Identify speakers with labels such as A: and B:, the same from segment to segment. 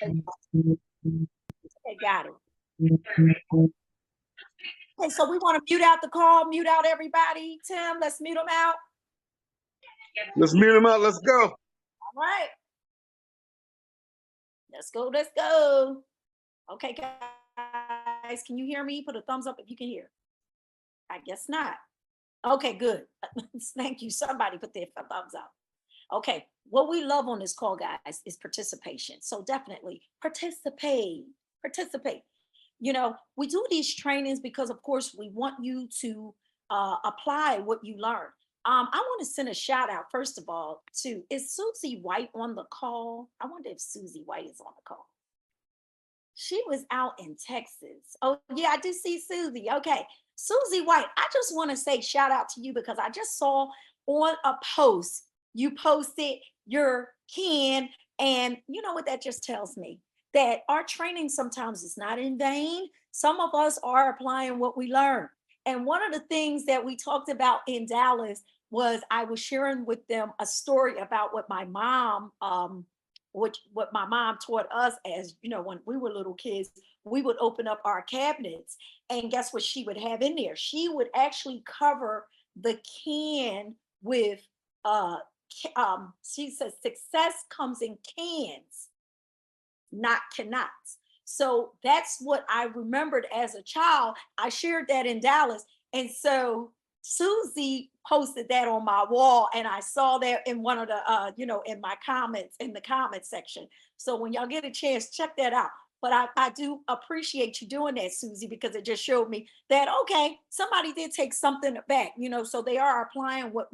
A: Okay, got it. Okay, so we want to mute out the call, mute out everybody. Tim, let's mute them out.
B: Let's mute them out. Let's go.
A: All right. Let's go. Let's go. Okay, guys, can you hear me? Put a thumbs up if you can hear. I guess not. Okay, good. Thank you. Somebody put their thumbs up. Okay, what we love on this call, guys, is participation. So definitely participate. You know, we do these trainings because, of course, we want you to apply what you learn. I want to send a shout out, first of all, to, is Susie White on the call? I wonder if Susie White is on the call. She was out in Texas. Oh, yeah, I do see Susie. Okay, Susie White, I just want to say shout out to you because I just saw on a post, you posted your can, and you know what that just tells me? That our training sometimes is not in vain. Some of us are applying what we learn. And one of the things that we talked about in Dallas was I was sharing with them a story about what my mom, what my mom taught us, as you know, when we were little kids, we would open up our cabinets, and guess what she would have in there? She would actually cover the can with she says success comes in cans, not cannots. So that's what I remembered as a child. I shared that in Dallas. And so Susie posted that on my wall, and I saw that in one of the, in my comments, in the comment section. So when y'all get a chance, check that out. But I do appreciate you doing that, Susie, because it just showed me that, okay, somebody did take something back, so they are applying what,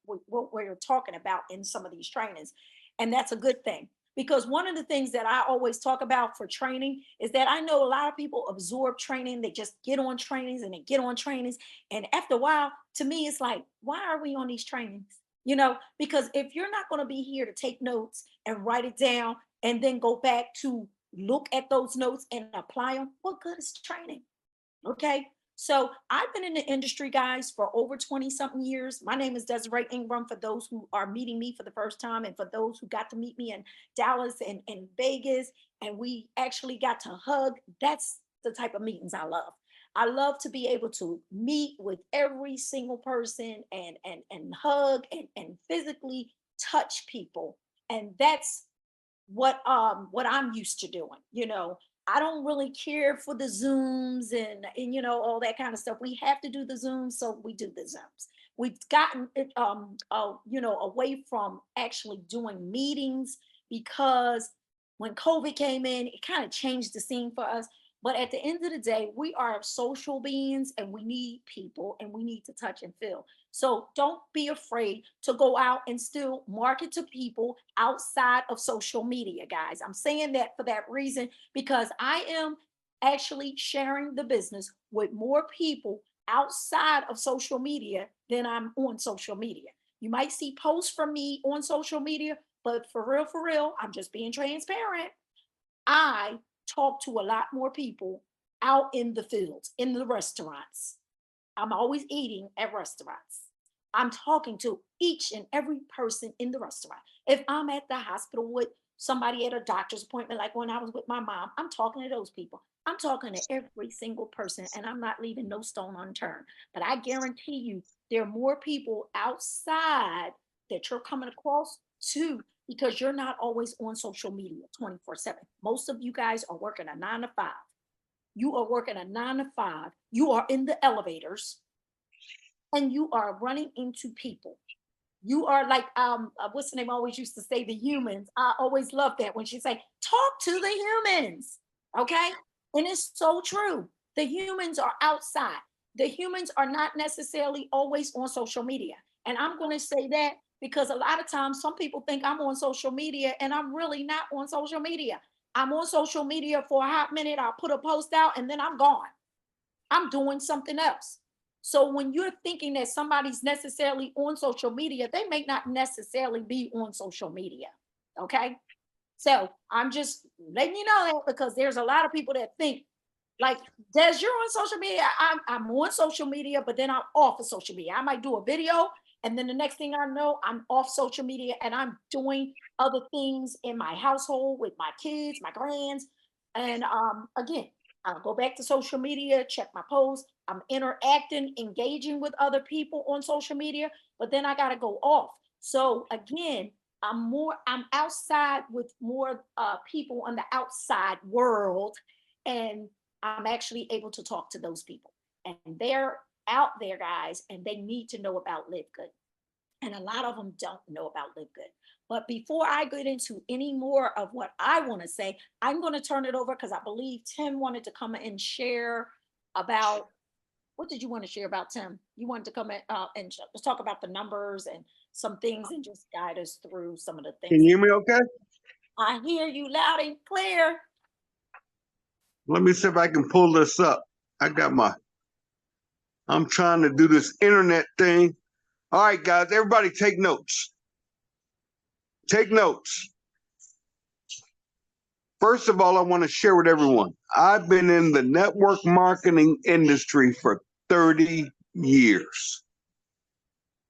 A: what we're talking about in some of these trainings. And that's a good thing. Because one of the things that I always talk about for training is that I know a lot of people absorb training. They just get on trainings and they get on trainings. And after a while, to me, it's like, why are we on these trainings? Because if you're not going to be here to take notes and write it down and then go back to look at those notes and apply them, what good is training? Okay. So I've been in the industry, guys, for over 20 something years. My name is Desiree Ingram, for those who are meeting me for the first time, and for those who got to meet me in Dallas and Vegas, and we actually got to hug. That's the type of meetings I love. I love to be able to meet with every single person and hug and physically touch people. And that's what I'm used to doing. I don't really care for the Zooms and all that kind of stuff. We have to do the Zooms, so we do the Zooms. We've gotten it away from actually doing meetings, because when COVID came in, it kind of changed the scene for us. But at the end of the day, we are social beings, and we need people, and we need to touch and feel. So don't be afraid to go out and still market to people outside of social media, guys. I'm saying that for that reason, because I am actually sharing the business with more people outside of social media than I'm on social media. You might see posts from me on social media, but for real, I'm just being transparent. I talk to a lot more people out in the fields, in the restaurants. I'm always eating at restaurants. I'm talking to each and every person in the restaurant. If I'm at the hospital with somebody at a doctor's appointment, like when I was with my mom, I'm talking to those people. I'm talking to every single person, and I'm not leaving no stone unturned. But I guarantee you, there are more people outside that you're coming across too, because you're not always on social media 24/7. Most of you guys are working a 9 to 5. You are working a 9 to 5. You are in the elevators, and you are running into people. You are like, what's the name? Always used to say the humans. I always love that when she say, talk to the humans. Okay. And it's so true. The humans are outside. The humans are not necessarily always on social media. And I'm going to say that because a lot of times some people think I'm on social media, and I'm really not on social media. I'm on social media for a hot minute. I'll put a post out, and then I'm gone. I'm doing something else. So when you're thinking that somebody's necessarily on social media, they may not necessarily be on social media. Okay. So I'm just letting you know that, because there's a lot of people that think like, Des, you're on social media. I'm on social media, but then I'm off of social media. I might do a video And then the next thing I know, I'm off social media and I'm doing other things in my household with my kids, my grands. And again, I'll go back to social media, check my posts. I'm interacting, engaging with other people on social media, but then I got to go off. So again, I'm outside with more people on the outside world, and I'm actually able to talk to those people. And they're out there, guys, and they need to know about Live Good. And a lot of them don't know about Live Good. But before I get into any more of what I want to say, I'm going to turn it over because I believe Tim wanted to come and share about, what did you want to share about, Tim? You wanted to come in, and let's talk about the numbers and some things and just guide us through some of the things.
B: Can you hear me okay?
A: I hear you loud and clear.
B: Let me see if I can pull this up. I'm trying to do this internet thing. All right, guys, everybody take notes. Take notes. First of all, I want to share with everyone, I've been in the network marketing industry for 30 years.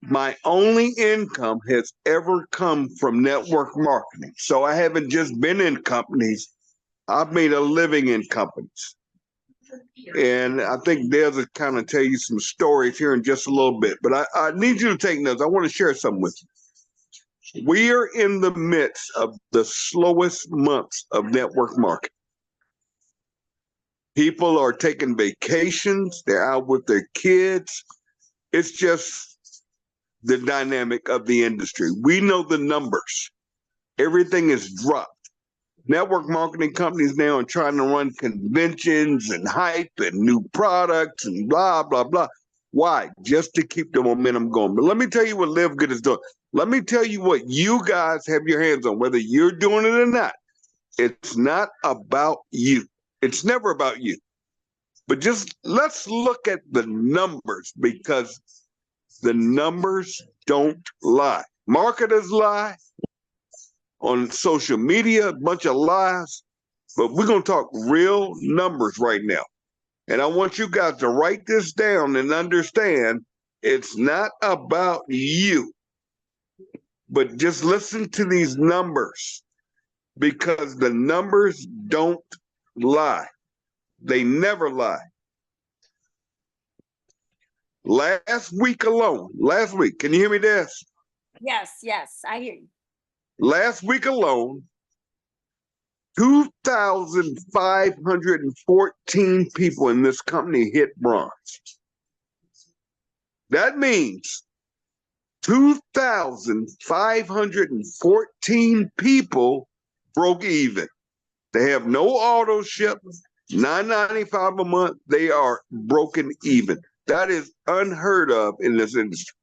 B: My only income has ever come from network marketing. So I haven't just been in companies, I've made a living in companies. And I think Dale's will kind of tell you some stories here in just a little bit. But I need you to take notes. I want to share something with you. We are in the midst of the slowest months of network marketing. People are taking vacations. They're out with their kids. It's just the dynamic of the industry. We know the numbers. Everything is dropped. Network marketing companies now are trying to run conventions and hype and new products and blah, blah, blah. Why? Just to keep the momentum going. But let me tell you what Live Good is doing. Let me tell you what you guys have your hands on, whether you're doing it or not. It's not about you. It's never about you. But just let's look at the numbers, because the numbers don't lie. Marketers lie. On social media, a bunch of lies, but we're going to talk real numbers right now. And I want you guys to write this down and understand it's not about you, but just listen to these numbers, because the numbers don't lie. They never lie. Last week, can you hear me, Des?
A: Yes, I hear you.
B: Last week alone, 2,514 people in this company hit bronze. That means 2,514 people broke even. They have no auto ship, $9.95 a month. They are broken even. That is unheard of in this industry.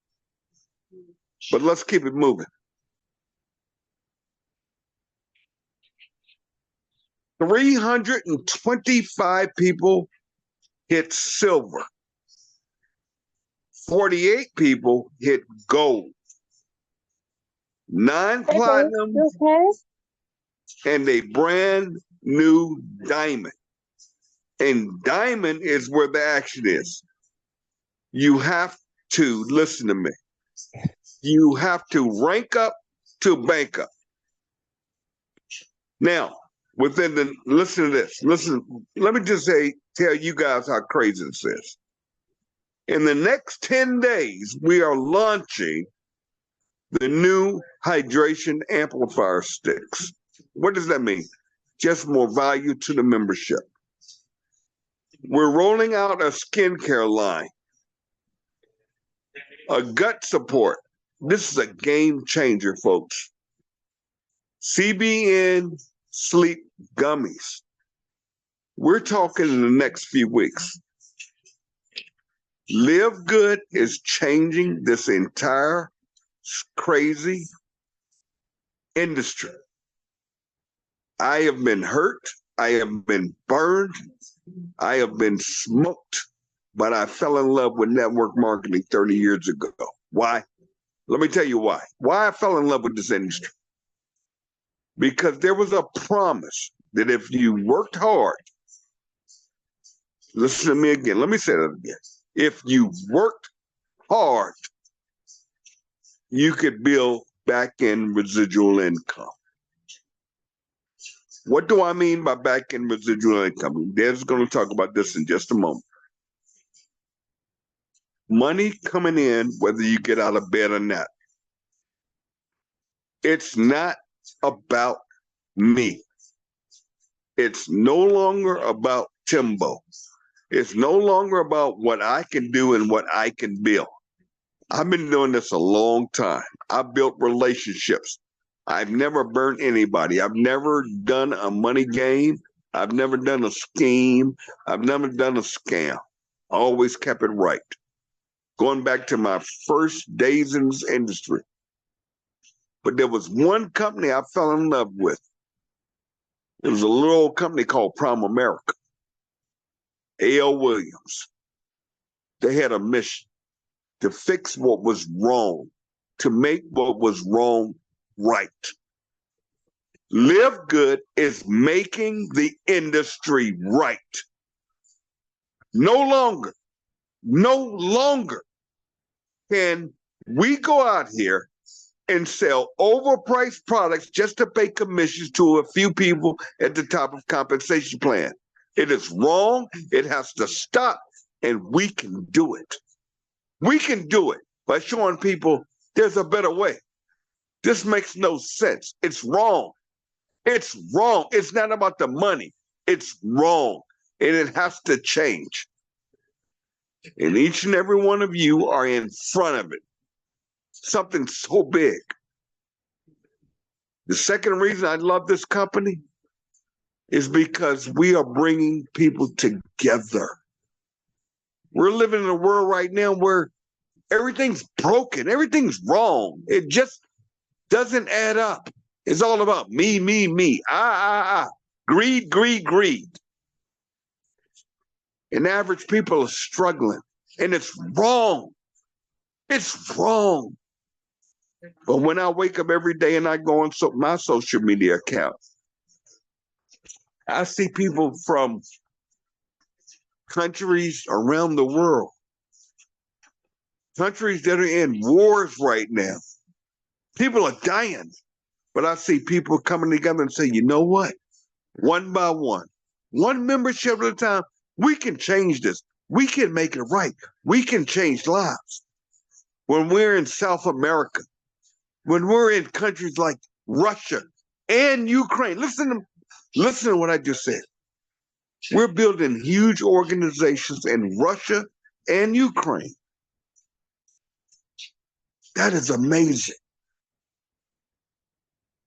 B: But let's keep it moving. 325 people hit silver. 48 people hit gold. 9 platinum and a brand new diamond. And diamond is where the action is. You have to listen to me. You have to rank up to bank up. Now, listen to this. Listen, let me just tell you guys how crazy this is. In the next 10 days, we are launching the new hydration amplifier sticks. What does that mean? Just more value to the membership. We're rolling out a skincare line, a gut support. This is a game changer, folks. CBN sleep gummies. We're talking in the next few weeks. Live Good is changing this entire crazy industry. I have been hurt. I have been burned. I have been smoked, but I fell in love with network marketing 30 years ago. Why? Let me tell you why. Why I fell in love with this industry. Because there was a promise that if you worked hard, listen to me again. Let me say that again. If you worked hard, you could build back-end residual income. What do I mean by back-end residual income? Dad's going to talk about this in just a moment. Money coming in, whether you get out of bed or not. It's not about me. It's no longer about Timbo. It's no longer about what I can do and what I can build. I've been doing this a long time. I've built relationships. I've never burned anybody. I've never done a money game. I've never done a scheme. I've never done a scam. I always kept it right. Going back to my first days in this industry. But there was one company I fell in love with. It was a little old company called Prime America. A.L. Williams. They had a mission to fix what was wrong, to make what was wrong right. Live Good is making the industry right. No longer can we go out here and sell overpriced products just to pay commissions to a few people at the top of compensation plan. It is wrong. It has to stop, and we can do it. We can do it by showing people there's a better way. This makes no sense. It's wrong. It's wrong. It's not about the money. It's wrong, and it has to change. And each and every one of you are in front of it. Something so big. The second reason I love this company is because we are bringing people together. We're living in a world right now where everything's broken, everything's wrong. It just doesn't add up. It's all about me, me, me. Greed, greed, greed. And average people are struggling, and it's wrong. It's wrong. But when I wake up every day and I go on my social media account, I see people from countries around the world, countries that are in wars right now. People are dying. But I see people coming together and say, you know what? One by one membership at a time, we can change this. We can make it right. We can change lives. When we're in South America, when we're in countries like Russia and Ukraine, listen to what I just said. We're building huge organizations in Russia and Ukraine. That is amazing.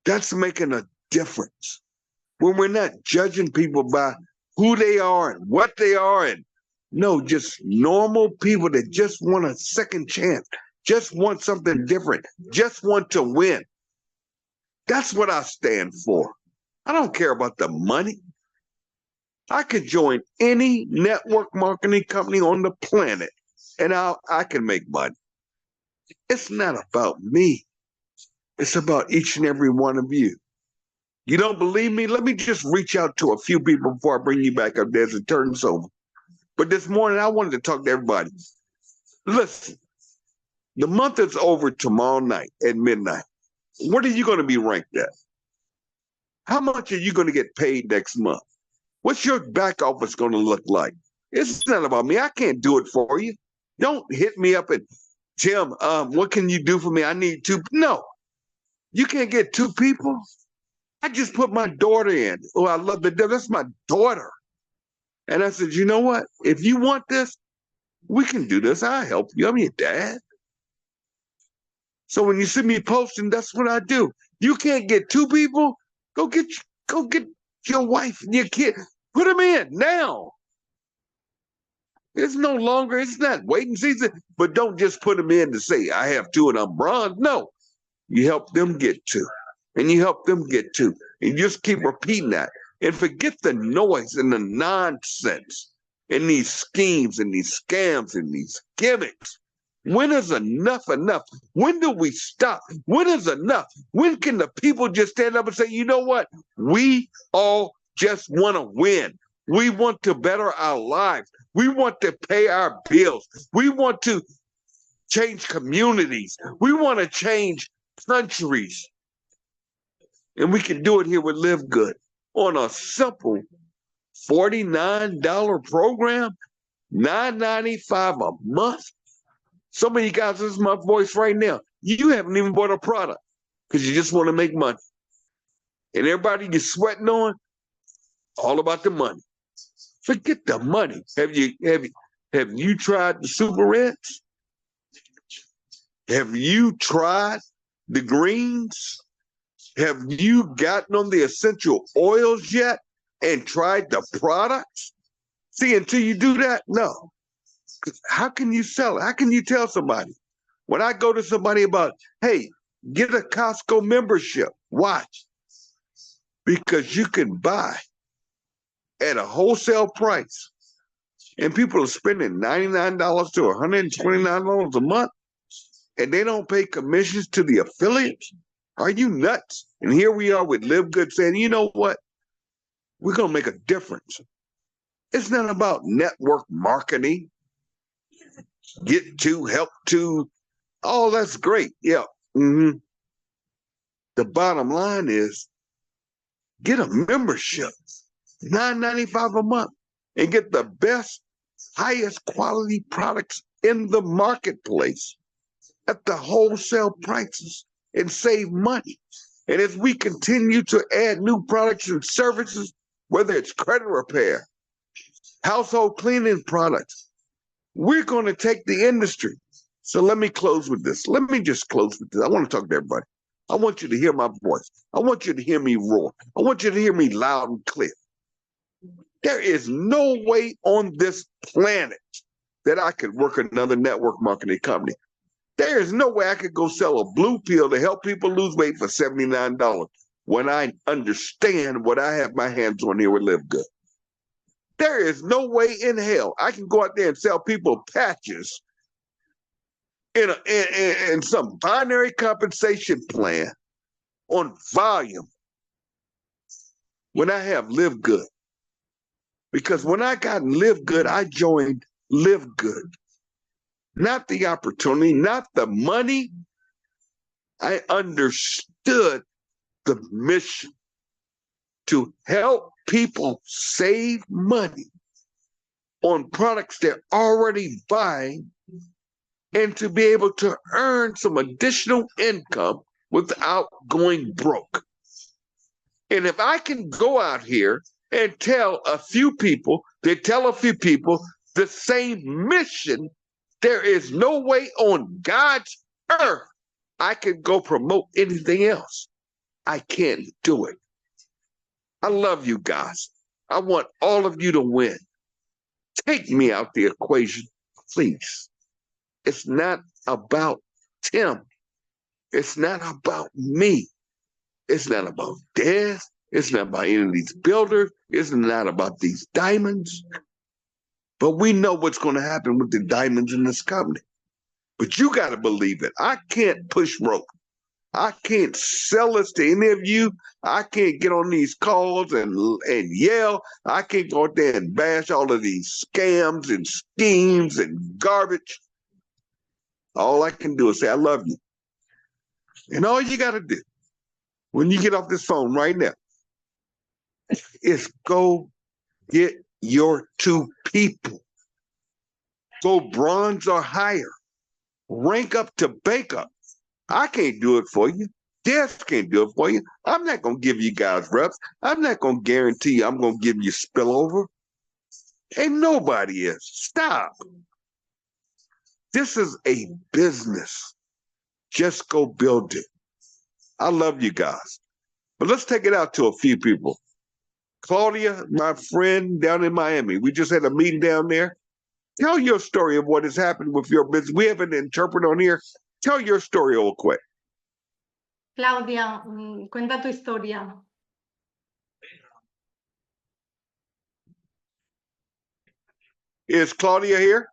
B: That's making a difference. When we're not judging people by who they are and what they are, and no, just normal people that just want a second chance, just want something different, just want to win. That's what I stand for. I don't care about the money. I could join any network marketing company on the planet and I can make money. It's not about me. It's about each and every one of you. You don't believe me? Let me just reach out to a few people before I bring you back up there as it turns over. But this morning, I wanted to talk to everybody. Listen, the month is over tomorrow night at midnight. What are you going to be ranked at? How much are you going to get paid next month? What's your back office going to look like? It's not about me. I can't do it for you. Don't hit me up and, Tim, what can you do for me? I need two. No, you can't get two people. I just put my daughter in. Oh, I love the devil. That's my daughter. And I said, you know what? If you want this, we can do this. I'll help you. I'm your dad. So when you see me posting, that's what I do. You can't get two people. Go get your wife and your kid. Put them in now. It's not waiting season, but don't just put them in to say, I have two and I'm bronze. No, you help them get two. And you help them get two. And you just keep repeating that. And forget the noise and the nonsense and these schemes and these scams and these gimmicks. When is enough enough? When do we stop? When is enough? When can the people just stand up and say, you know what? We all just want to win. We want to better our lives. We want to pay our bills. We want to change communities. We want to change countries. And we can do it here with Live Good on a simple $49 program, $9.95 a month. Some of you guys, this is my voice right now. You haven't even bought a product because you just want to make money. And everybody you're sweating on, all about the money. Forget the money. Have you tried the Super Reds? Have you tried the greens? Have you gotten on the essential oils yet and tried the products? See, until you do that, no. How can you sell it? How can you tell somebody? When I go to somebody about, hey, get a Costco membership, watch. Because you can buy at a wholesale price. And people are spending $99 to $129 a month, and they don't pay commissions to the affiliates. Are you nuts? And here we are with Live Good saying, you know what? We're going to make a difference. It's not about network marketing. Get to, help to. Oh, that's great. Yeah. Mm-hmm. The bottom line is get a membership, $9.95 a month, and get the best, highest quality products in the marketplace at the wholesale prices and save money. And as we continue to add new products and services, whether it's credit repair, household cleaning products, we're going to take the industry. So let me close with this. Let me just close with this. I want to talk to everybody. I want you to hear my voice. I want you to hear me roar. I want you to hear me loud and clear. There is no way on this planet that I could work another network marketing company. There is no way I could go sell a blue pill to help people lose weight for $79 when I understand what I have my hands on here with Live Good. There is no way in hell I can go out there and sell people patches in some binary compensation plan on volume when I have Live Good. Because when I got Live Good, I joined Live Good. Not the opportunity, not the money. I understood the mission to help people save money on products they're already buying and to be able to earn some additional income without going broke. And if I can go out here and tell a few people the same mission, there is no way on God's earth I can go promote anything else. I can't do it. I love you guys. I want all of you to win. Take me out the equation, please. It's not about Tim. It's not about me. It's not about Des. It's not about any of these builders. It's not about these diamonds. But we know what's going to happen with the diamonds in this company. But you got to believe it. I can't push rope. I can't sell this to any of you. I can't get on these calls and yell. I can't go out there and bash all of these scams and schemes and garbage. All I can do is say, I love you. And all you got to do when you get off this phone right now is go get your 2 people. Go bronze or higher. Rank up to bank up. I can't do it for you. Des can't do it for you. I'm not going to give you guys reps. I'm not going to guarantee you I'm going to give you spillover. And nobody is. Stop. This is a business. Just go build it. I love you guys. But let's take it out to a few people. Claudia, my friend down in Miami, we just had a meeting down there. Tell your story of what has happened with your business. We have an interpreter on here. Tell your story real quick.
C: Claudia, cuenta tu historia.
B: Is Claudia here?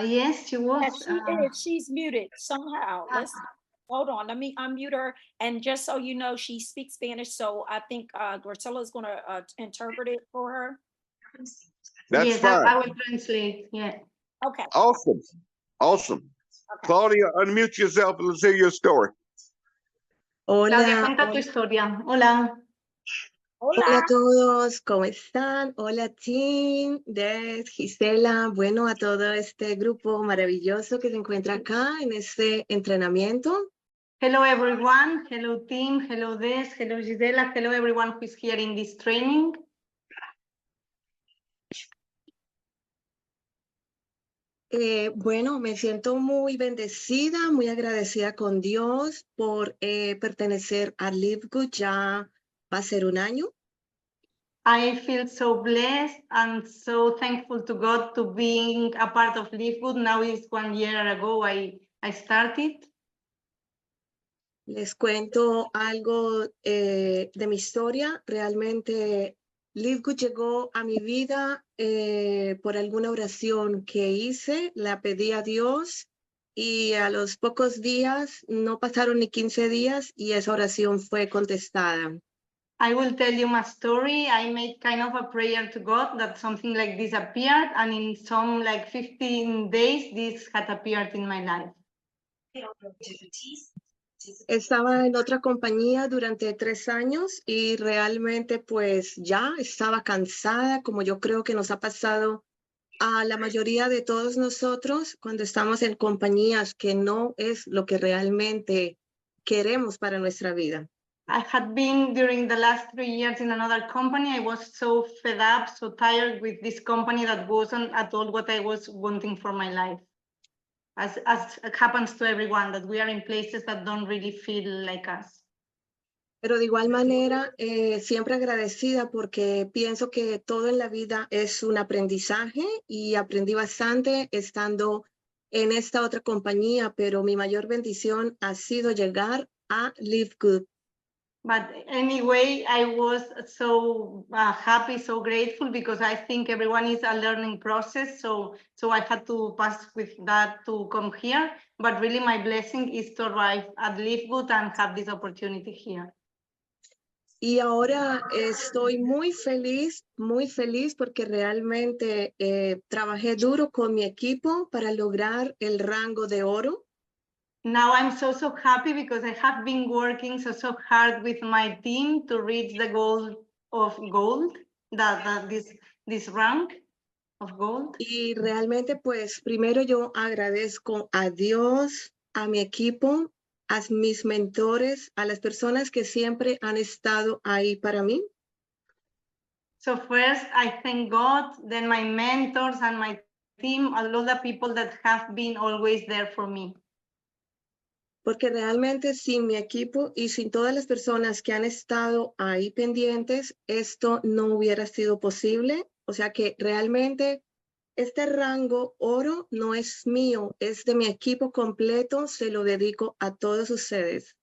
C: Yes, she was.
A: Yes, she is. She's muted somehow. Let's hold on. Let me unmute her. And just so you know, she speaks Spanish. So I think Gracilla is going to interpret it for her.
B: That's
C: yes,
B: fine.
C: I will translate. Yeah.
A: Okay.
B: Awesome. Awesome. Claudia, unmute yourself and let's hear your story.
C: Claudia,
D: Hola,
C: cuenta tu historia. Hola.
D: hola
A: Hola.
D: a todos, ¿cómo están? Hola, team, Des, Gisela, bueno, a todo este grupo maravilloso que se encuentra acá en este entrenamiento.
C: Hello everyone. Hello team. Hello Des. Hello Gisela. Hello everyone who is here in this training.
D: Bueno, me siento muy bendecida, muy agradecida con Dios por pertenecer a Live Good, ya va a ser un año.
C: I feel so blessed and so thankful to God to being a part of Live Good. Now it's 1 year ago I started.
D: Les cuento algo de mi historia. Realmente Live Good llegó a mi vida por alguna oración que hice, la pedí a Dios y a los pocos días, no pasaron ni 15 días y esa oración fue contestada.
C: I will tell you my story. I made kind of a prayer to God that something like this appeared, and in some like 15 days, this had appeared in my life.
D: Estaba en otra compañía durante 3 años y realmente pues ya estaba cansada, como yo creo que nos ha pasado a la mayoría de todos nosotros cuando estamos en compañías que no es lo que realmente queremos para nuestra vida.
C: I had been during the last 3 years in another company. I was so fed up, so tired with this company that wasn't at all what I was wanting for my life. As it happens to everyone, that we are in places that don't really feel like us.
D: Pero de igual manera, siempre agradecida porque pienso que todo en la vida es un aprendizaje y aprendí bastante estando en esta otra compañía, pero mi mayor bendición ha sido llegar a Live Good.
C: But anyway, I was so happy, so grateful, because I think everyone is a learning process. So I had to pass with that to come here. But really my blessing is to arrive at Live Good and have this opportunity here.
D: Y ahora estoy muy feliz porque realmente trabajé duro con mi equipo para lograr el rango de oro.
C: Now I'm so happy because I have been working so hard with my team to reach the goal of gold, this rank of gold.
D: Y realmente pues primero yo agradezco a Dios, a mi equipo, a mis mentores, a las personas que siempre han estado ahí para mí.
C: So first, I thank God, then my mentors and my team, all of the people that have been always there for me.
D: Porque realmente sin mi equipo y sin todas las personas que han estado ahí pendientes, esto no hubiera sido posible. O sea que realmente este rango oro no es mío, es de mi equipo completo, se lo dedico a todos ustedes.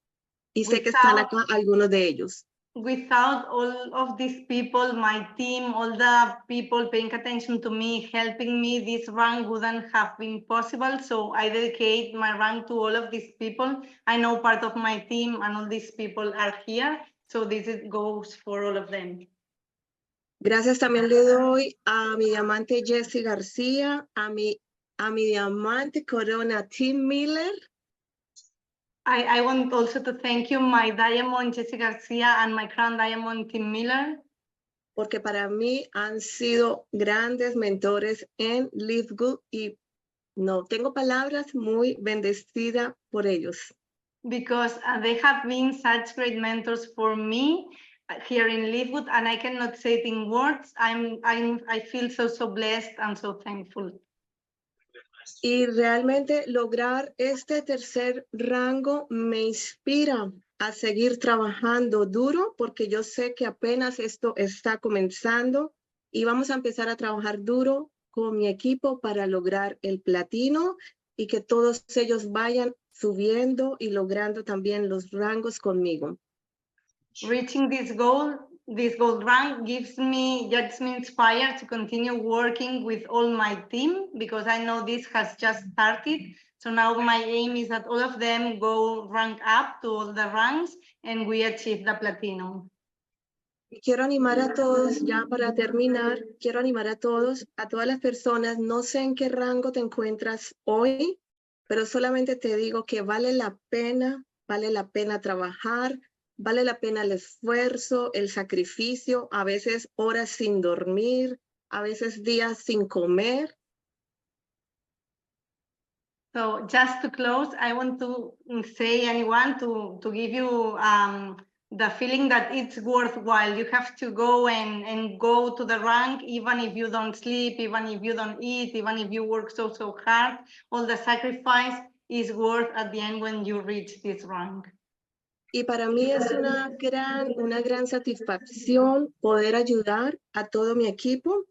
D: Y sé que están acá algunos de ellos.
C: Without all of these people, my team, all the people paying attention to me, helping me, this rank wouldn't have been possible. So I dedicate my rank to all of these people. I know part of my team and all these people are here. So this goes for all of them.
D: Gracias también le doy a mi diamante Jessie García, a mi diamante Corona Tim Miller.
C: I want also to thank you, my diamond Jessie Garcia and my crown diamond Tim Miller.
D: Porque para mí han sido grandes mentores en Live Good y no tengo palabras, muy bendecida por ellos.
C: Because they have been such great mentors for me here in Live Good, and I cannot say it in words. I feel so blessed and so thankful.
D: Y realmente lograr este tercer rango me inspira a seguir trabajando duro porque yo sé que apenas esto está comenzando y vamos a empezar a trabajar duro con mi equipo para lograr el platino y que todos ellos vayan subiendo y logrando también los rangos conmigo.
C: Reaching this gold rank gets me inspired to continue working with all my team, because I know this has just started. So now my aim is that all of them go rank up to all the ranks and we achieve the platinum.
D: Y quiero animar a todos, ya para terminar, quiero animar a todas las personas, no sé en qué rango te encuentras hoy, pero solamente te digo que vale la pena trabajar, vale la pena el esfuerzo, el sacrificio, a veces horas sin dormir, a veces días sin comer.
C: So just to close, I want to say anyone to give you the feeling that it's worthwhile. You have to go and go to the rank, even if you don't sleep, even if you don't eat, even if you work so hard, all the sacrifice is worth at the end when you reach this rank.
D: Y para mí es una gran satisfacción poder ayudar a todo mi equipo,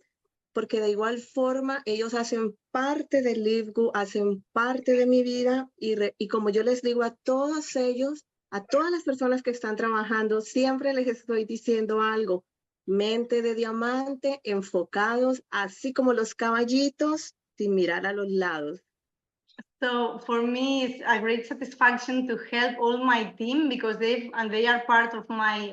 D: porque de igual forma ellos hacen parte del LiveGood, hacen parte de mi vida y como yo les digo a todos ellos, a todas las personas que están trabajando, siempre les estoy diciendo algo, mente de diamante, enfocados, así como los caballitos, sin mirar a los lados.
C: So for me, it's a great satisfaction to help all my team because they are part of my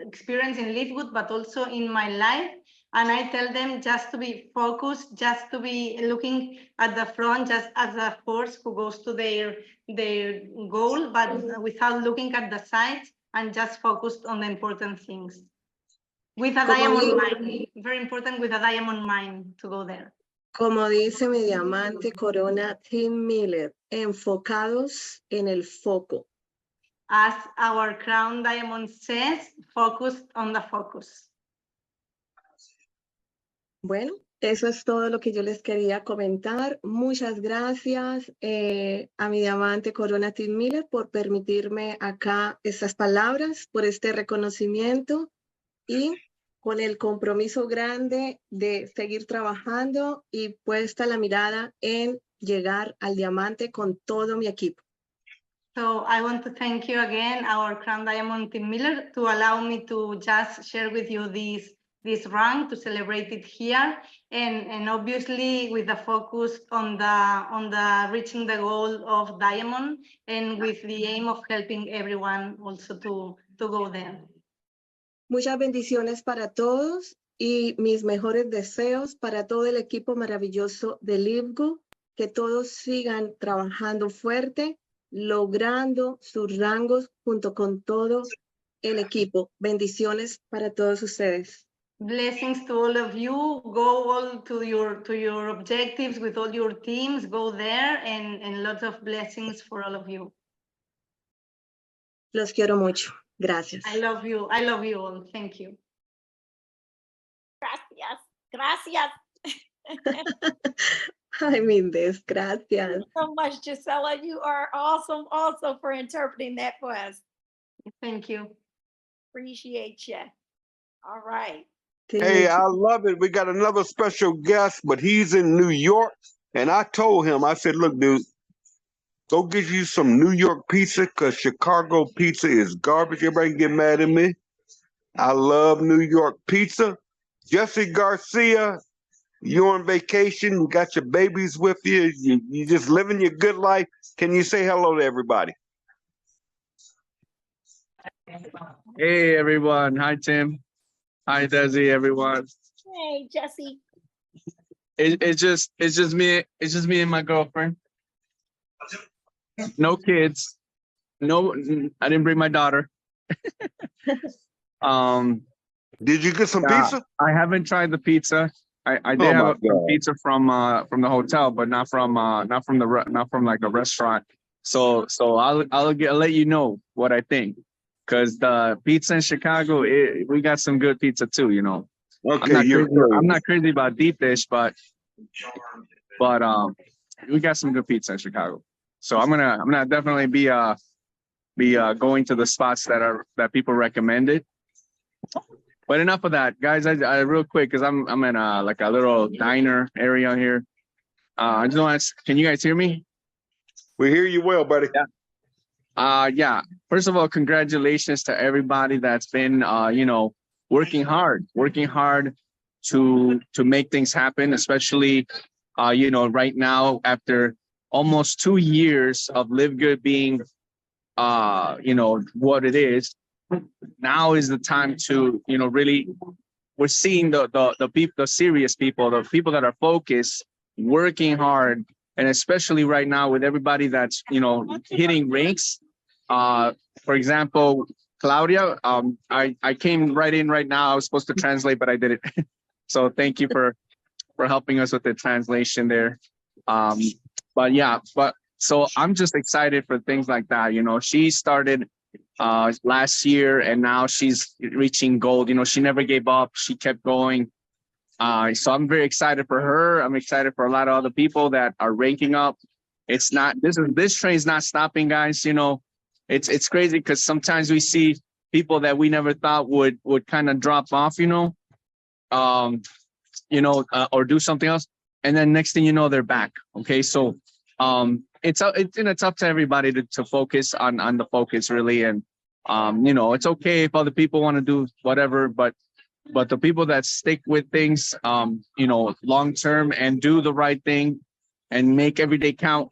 C: experience in LiveGood, but also in my life. And I tell them just to be focused, just to be looking at the front, just as a horse who goes to their goal, but without looking at the sides and just focused on the important things. With a diamond mind, very important with a diamond mind to go there.
D: Como dice mi diamante Corona Tim Miller, enfocados en el foco.
C: As our crown diamond says, focused on the focus.
D: Bueno, eso es todo lo que yo les quería comentar. Muchas gracias a mi diamante Corona Tim Miller por permitirme acá estas palabras, por este reconocimiento y con el compromiso grande de seguir trabajando y puesta la mirada en llegar al diamante con todo mi equipo.
C: So I want to thank you again, our Crown Diamond Tim Miller, to allow me to just share with you this rank, to celebrate it here, and obviously with the focus on the reaching the goal of diamond, and with the aim of helping everyone also to go there.
D: Muchas bendiciones para todos y mis mejores deseos para todo el equipo maravilloso de LiveGood, que todos sigan trabajando fuerte, logrando sus rangos junto con todo el equipo. Bendiciones para todos ustedes.
C: Blessings to all of you. Go all to your objectives with all your teams. Go there and lots of blessings for all of you.
D: Los quiero mucho. Gracias.
C: I love you. I love you all. Thank you.
A: Gracias.
D: Ay, Mindes, gracias.
A: Thank you so much, Gisela. You are awesome also for interpreting that for us.
C: Thank you.
A: Appreciate you. All right.
B: Hey, I love it. We got another special guest, but he's in New York. And I told him, I said, look, dude, go get you some New York pizza because Chicago pizza is garbage. Everybody get mad at me. I love New York pizza. Jesse Garcia, you're on vacation. You got your babies with you. You just living your good life. Can you say hello to everybody?
E: Hey, everyone. Hi, Tim. Hi, Desi, everyone.
A: Hey, Jesse.
E: It's just me and my girlfriend. No kids. No, I didn't bring my daughter.
B: Did you get some
E: Yeah,
B: pizza?
E: I haven't tried the pizza. I did
B: Oh,
E: have
B: my
E: a
B: God.
E: pizza from the hotel, but not from like a restaurant. So I'll let you know what I think, because the pizza in Chicago, we got some good pizza too. You know,
B: Okay,
E: I'm not crazy about deep dish, but we got some good pizza in Chicago. So I'm gonna definitely be going to the spots that people recommended. But enough of that, guys. I real quick, because I'm in like a little diner area here. I just want to. Can you guys hear me?
B: We hear you well, buddy.
E: Yeah. First of all, congratulations to everybody that's been working hard to make things happen, especially right now after almost 2 years of Live Good being what it is. Now is the time to really, we're seeing the people, the serious people, the people that are focused, working hard, And especially right now with everybody that's, you know, hitting ranks. For example, Claudia, I came right in right now. I was supposed to translate, but I did it. So thank you for helping us with the translation there. But yeah, so I'm just excited for things like that. You know, she started last year and now she's reaching gold. You know, she never gave up. She kept going. So I'm very excited for her. I'm excited for a lot of other people that are ranking up. It's not, this train's not stopping, guys. You know, it's crazy because sometimes we see people that we never thought would kind of drop off, you know, or do something else. And then next thing you know, they're back. Okay. So it's up to everybody to focus on the focus really. And, you know, it's okay if other people want to do whatever, but the people that stick with things, you know, long term and do the right thing and make every day count,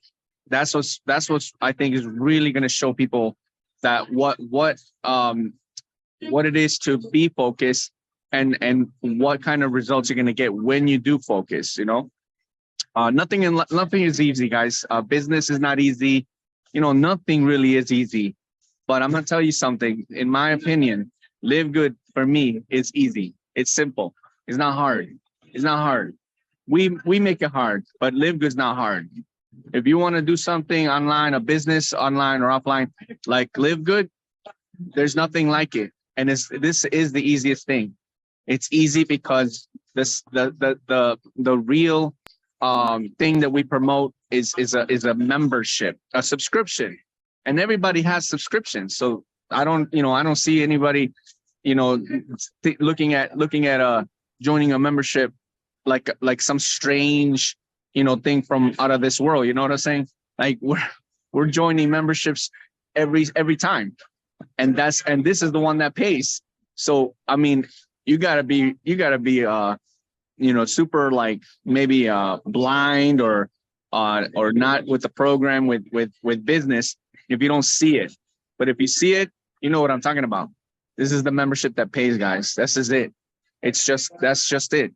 E: that's what I think is really going to show people that what it is to be focused and what kind of results you're going to get when you do focus. You know, nothing is easy, guys. Business is not easy. You know, nothing really is easy. But I'm going to tell you something. In my opinion, Live Good for me is easy. It's simple. It's not hard. It's not hard. We make it hard, but Live Good's not hard. If you want to do something online, a business online or offline, like Live Good, there's nothing like it. And this is the easiest thing. It's easy because the real thing that we promote is a membership, a subscription, and everybody has subscriptions. So I don't see anybody, you know, looking at joining a membership like some strange, you know, thing from out of this world. You know what I'm saying? Like we're joining memberships every time, and this is the one that pays. So I mean, you gotta be you know, super like maybe blind or not with the program with business if you don't see it. But if you see it, you know what I'm talking about. This is the membership that pays, guys. This is it. That's just it.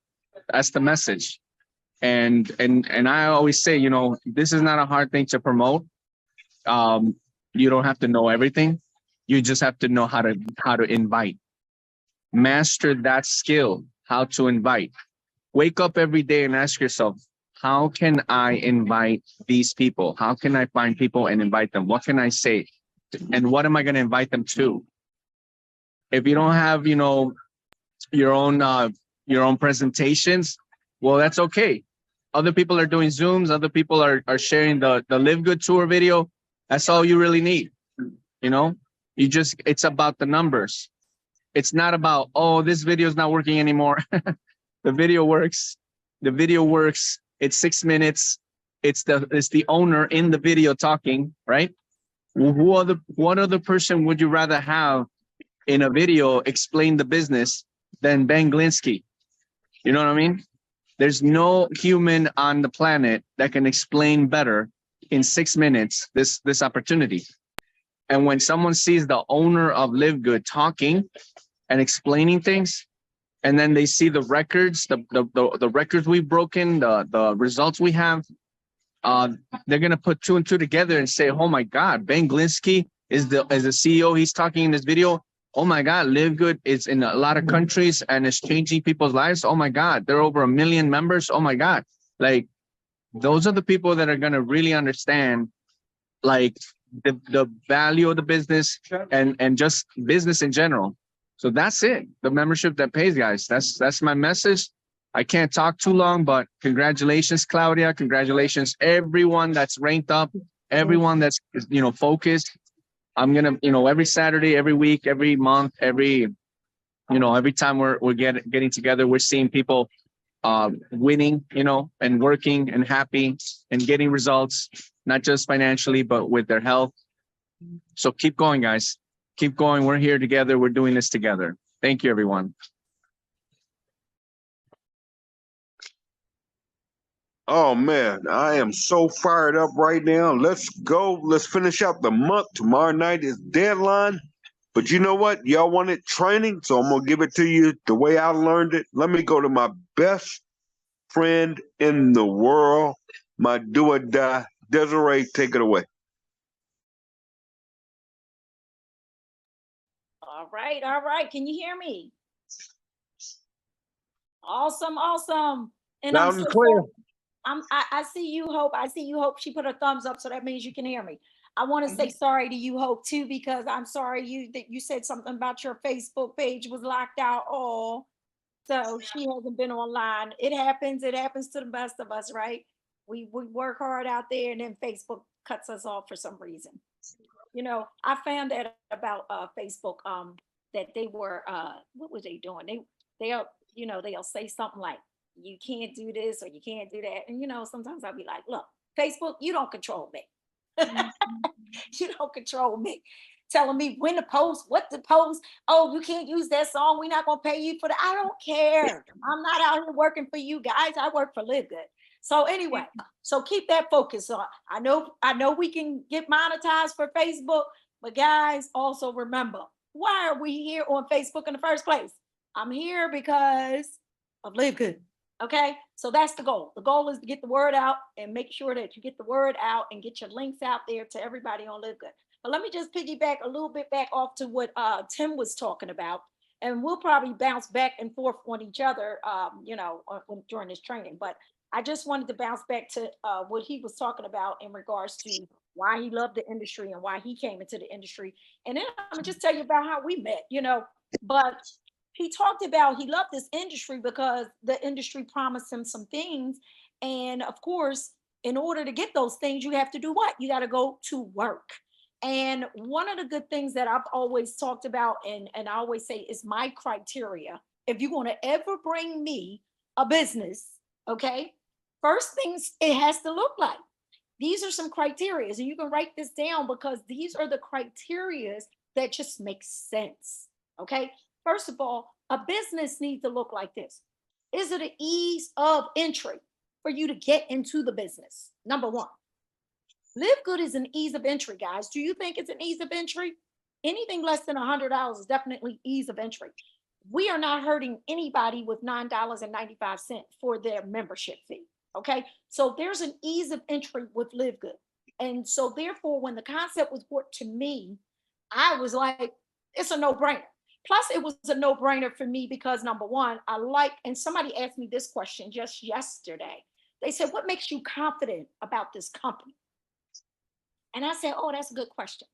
E: That's the message. And I always say, you know, this is not a hard thing to promote. You don't have to know everything. You just have to know how to invite. Master that skill, how to invite. Wake up every day and ask yourself, how can I invite these people? How can I find people and invite them? What can I say? And what am I going to invite them to? If you don't have, you know, your own presentations, well, that's okay. Other people are doing Zooms. Other people are sharing the Live Good tour video. That's all you really need. You know, it's about the numbers. It's not about, oh, this video is not working anymore. The video works. The video works. It's 6 minutes. It's the owner in the video talking, right? What other person would you rather have in a video explain the business than Ben Glinsky? You know what I mean? There's no human on the planet that can explain better in 6 minutes this opportunity. And when someone sees the owner of Live Good talking and explaining things, and then they see the records, the records we've broken, the results we have, they're gonna put 2 and 2 together and say, "Oh my God, Ben Glinsky is the CEO. He's talking in this video. Oh my God, Live Good is in a lot of countries and it's changing people's lives. Oh my God, there are over 1 million members. Oh my God." Like, those are the people that are gonna really understand, like, the value of the business and just business in general. So that's it. The membership that pays, guys. That's my message. I can't talk too long, but congratulations, Claudia. Congratulations, everyone that's ranked up, everyone that's, you know, focused. I'm gonna, you know, every Saturday, every week, every month, every time we're getting together, we're seeing people winning, you know, and working and happy and getting results, not just financially, but with their health. So keep going, guys. Keep going. We're here together. We're doing this together. Thank you, everyone.
B: Oh man, I am so fired up right now. Let's go. Let's finish out the month. Tomorrow night is deadline. But you know what? Y'all wanted training, so I'm gonna give it to you the way I learned it. Let me go to my best friend in the world, my do or die. Desiree, take it away.
A: All right, all right. Can you hear me? Awesome, awesome. And I'm
B: Loud and
A: so
B: clear.
A: sorry. I see you, Hope. I see you, Hope. She put her thumbs up, so that means you can hear me. I want to say sorry to you, Hope, too, because I'm sorry that you said something about your Facebook page was locked out. Oh, so she hasn't been online. It happens. It happens to the best of us, right? We work hard out there, and then Facebook cuts us off for some reason. You know, I found that about Facebook, that they were what were they doing? They'll, you know, they'll say something like, you can't do this or you can't do that. And you know, sometimes I'll be like, look, Facebook, you don't control me. You don't control me. Telling me when to post, what to post. Oh, you can't use that song. We're not gonna pay you for that. I don't care. I'm not out here working for you guys. I work for Live Good. So anyway, so keep that focus on. I know we can get monetized for Facebook, but guys, also remember, why are we here on Facebook in the first place? I'm here because of Live Good. Okay, so that's the goal. The goal is to get the word out and make sure that you get the word out and get your links out there to everybody on Live Good. But let me just piggyback a little bit back off to what Tim was talking about, and we'll probably bounce back and forth on each other, you know, during this training. But I just wanted to bounce back to what he was talking about in regards to why he loved the industry and why he came into the industry. And then I'm gonna just tell you about how we met, you know. But he talked about he loved this industry because the industry promised him some things. And of course, in order to get those things, you have to do what? You got to go to work. And one of the good things that I've always talked about, and I always say is my criteria, if you're going to ever bring me a business, okay, first things it has to look like. These are some criterias, and you can write this down because these are the criterias that just make sense. Okay. First of all, a business needs to look like this. Is it an ease of entry for you to get into the business? Number one. Live Good is an ease of entry, guys. Do you think it's an ease of entry? Anything less than $100 is definitely ease of entry. We are not hurting anybody with $9.95 for their membership fee. Okay, so there's an ease of entry with Live Good. And so therefore, when the concept was brought to me, I was like, it's a no-brainer. Plus, it was a no-brainer for me because number one, I like, and somebody asked me this question just yesterday. They said, what makes you confident about this company? And I said, oh, that's a good question.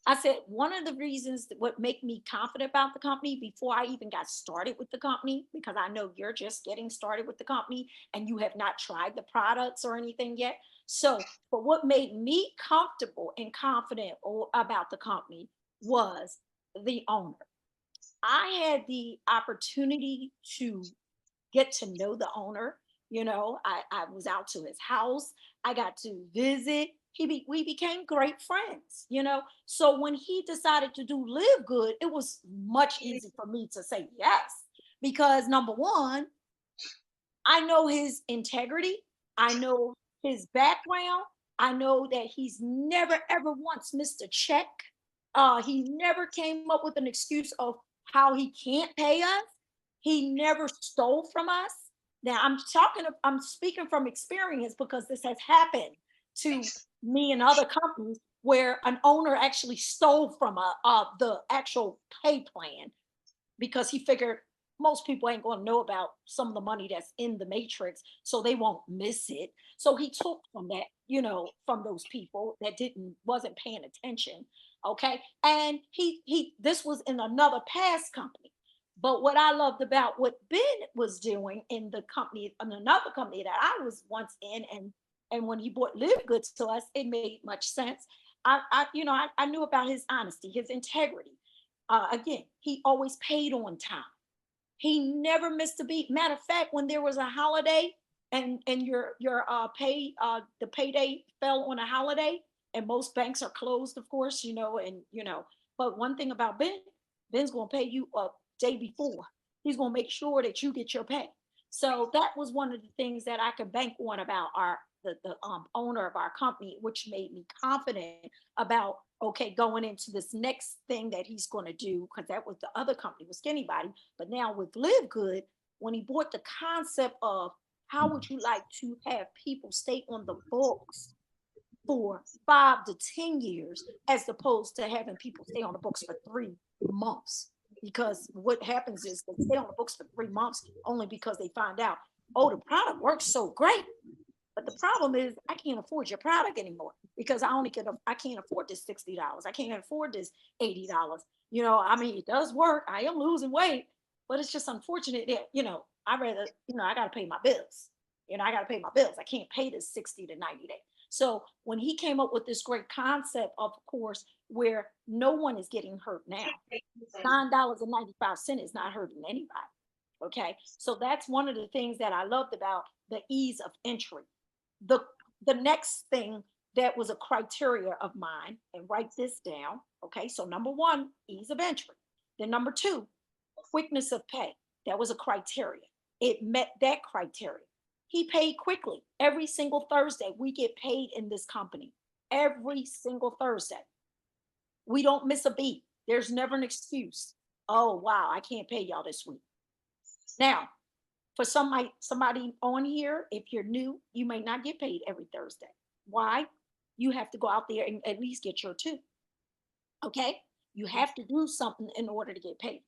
A: I said, one of the reasons that what make me confident about the company before I even got started with the company, because I know you're just getting started with the company and you have not tried the products or anything yet. So, but what made me comfortable and confident about the company was the owner. I had the opportunity to get to know the owner. You know, I was out to his house. I got to visit. We became great friends, you know. So when he decided to do Live Good, it was much easier for me to say yes, because number one, I know his integrity. I know his background. I know that he's never ever once missed a check. He never came up with an excuse of how he can't pay us. He never stole from us. Now I'm speaking from experience because this has happened to me and other companies where an owner actually stole from the actual pay plan because he figured most people ain't going to know about some of the money that's in the matrix, so they won't miss it. So he took from that, you know, from those people that wasn't paying attention. Okay. And this was in another past company. But what I loved about what Ben was doing in another company that I was once in, and when he brought Live Good to us, it made much sense. I knew about his honesty, his integrity. Again, he always paid on time. He never missed a beat. Matter of fact, when there was a holiday and your the payday fell on a holiday, and most banks are closed, of course, but one thing about Ben's gonna pay you a day before. He's gonna make sure that you get your pay. So that was one of the things that I could bank on about the owner of our company, which made me confident about, okay, going into this next thing that he's going to do, because that was the other company, was Skinny Body. But now with Live Good, when he brought the concept of how would you like to have people stay on the books for 5 to 10 years as opposed to having people stay on the books for 3 months? Because what happens is they stay on the books for 3 months only because they find out, oh, the product works so great. But the problem is I can't afford your product anymore because I can't afford this $60. I can't afford this $80. You know, I mean, it does work. I am losing weight, but it's just unfortunate that, I rather, I got to pay my bills. I got to pay my bills. I can't pay this 60 to 90 days. So when he came up with this great concept, of course, where no one is getting hurt now, $9.95 is not hurting anybody. Okay. So that's one of the things that I loved about the ease of entry. The the next thing that was a criteria of mine, and write this down. Okay. So number one, ease of entry. Then number two, quickness of pay. That was a criteria. It met that criteria. He paid quickly. Every single Thursday, we get paid in this company. Every single Thursday. We don't miss a beat. There's never an excuse. Oh, wow, I can't pay y'all this week. Now, for somebody on here, if you're new, you may not get paid every Thursday. Why? You have to go out there and at least get your two. Okay? You have to do something in order to get paid.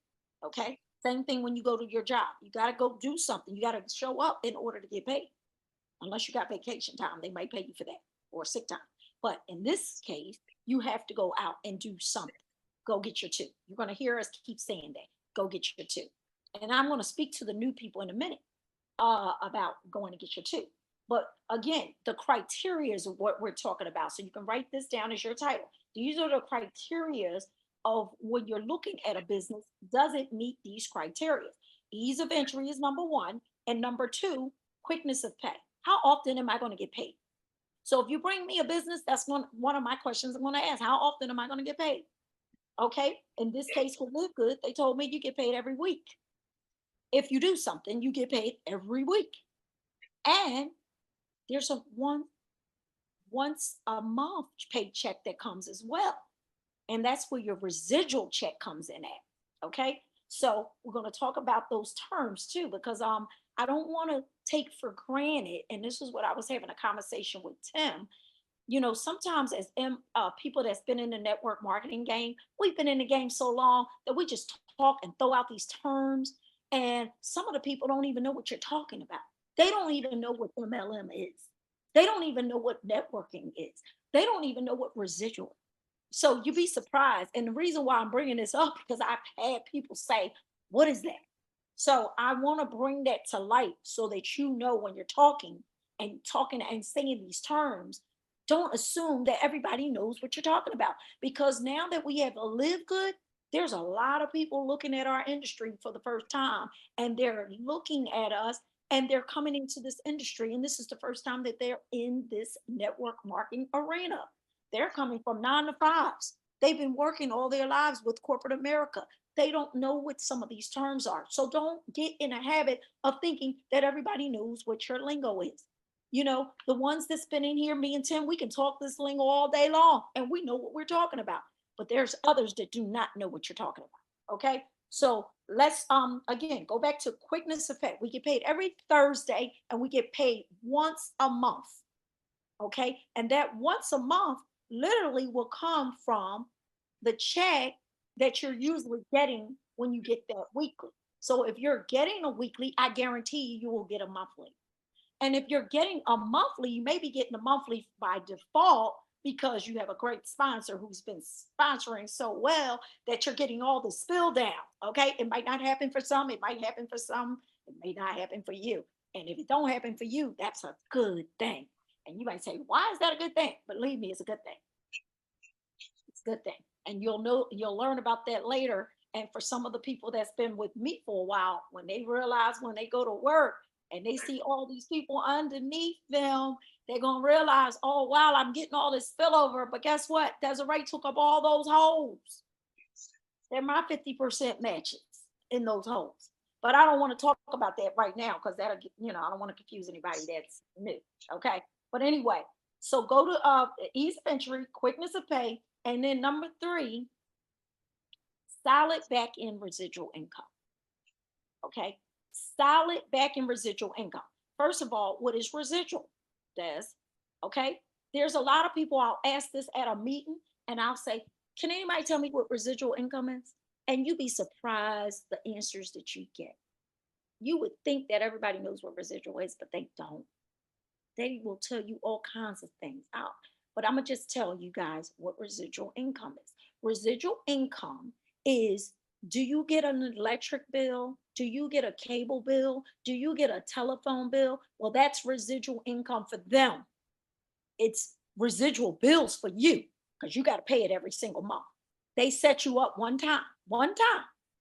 A: Okay? Same thing when you go to your job. You got to go do something. You got to show up in order to get paid. Unless you got vacation time, they might pay you for that, or sick time. But in this case, you have to go out and do something. Go get your two. You're going to hear us keep saying that. Go get your two. And I'm going to speak to the new people in a minute about going to get your two. But again, the criteria is what we're talking about. So you can write this down as your title. These are the criteria of when you're looking at a business. Does it meet these criteria? Ease of entry is number one. And number two, quickness of pay. How often am I going to get paid? So if you bring me a business, that's one of my questions I'm going to ask. How often am I going to get paid? Okay. In this case, with Live Good, they told me you get paid every week. If you do something, you get paid every week. And there's a once a month paycheck that comes as well. And that's where your residual check comes in at. Okay. So we're going to talk about those terms too, because I don't want to take for granted, and this is what I was having a conversation with Tim. Sometimes as people that's been in the network marketing game, we've been in the game so long that we just talk and throw out these terms. And some of the people don't even know what you're talking about. They don't even know what MLM is. They don't even know what networking is. They don't even know what residual. So you'd be surprised. And the reason why I'm bringing this up, because I've had people say, what is that? So I want to bring that to light so that you know when you're talking and saying these terms, don't assume that everybody knows what you're talking about. Because now that we have a Live Good, there's a lot of people looking at our industry for the first time, and they're looking at us and they're coming into this industry. And this is the first time that they're in this network marketing arena. They're coming from 9 to 5s. They've been working all their lives with corporate America. They don't know what some of these terms are. So don't get in a habit of thinking that everybody knows what your lingo is. The ones that's been in here, me and Tim, we can talk this lingo all day long and we know what we're talking about. But there's others that do not know what you're talking about. Okay. So let's again go back to quickness of pay. We get paid every Thursday and we get paid once a month. Okay. And that once a month literally will come from the check that you're usually getting when you get that weekly. So if you're getting a weekly, I guarantee you will get a monthly. And if you're getting a monthly, you may be getting a monthly by default because you have a great sponsor who's been sponsoring so well that you're getting all the spill down. Okay. It might not happen for some. It might happen for some. It may not happen for you. And if it don't happen for you, that's a good thing. And you might say, why is that a good thing? Believe me, it's a good thing. It's a good thing. And you'll learn about that later. And for some of the people that's been with me for a while, when they realize when they go to work and they see all these people underneath them, they're going to realize, oh, wow, I'm getting all this spillover. But guess what? Desiree took up all those holes. They're my 50% matches in those holes. But I don't want to talk about that right now because I don't want to confuse anybody that's new. Okay. But anyway, so go to ease of entry, quickness of pay. And then number 3, solid back end residual income. Okay. Solid back end residual income. First of all, what is residual, Des? Okay. There's a lot of people, I'll ask this at a meeting and I'll say, can anybody tell me what residual income is? And you'd be surprised the answers that you get. You would think that everybody knows what residual is, but they don't. They will tell you all kinds of things out. But I'm going to just tell you guys what residual income is. Residual income is, do you get an electric bill? Do you get a cable bill? Do you get a telephone bill? Well, that's residual income for them. It's residual bills for you because you got to pay it every single month. They set you up one time.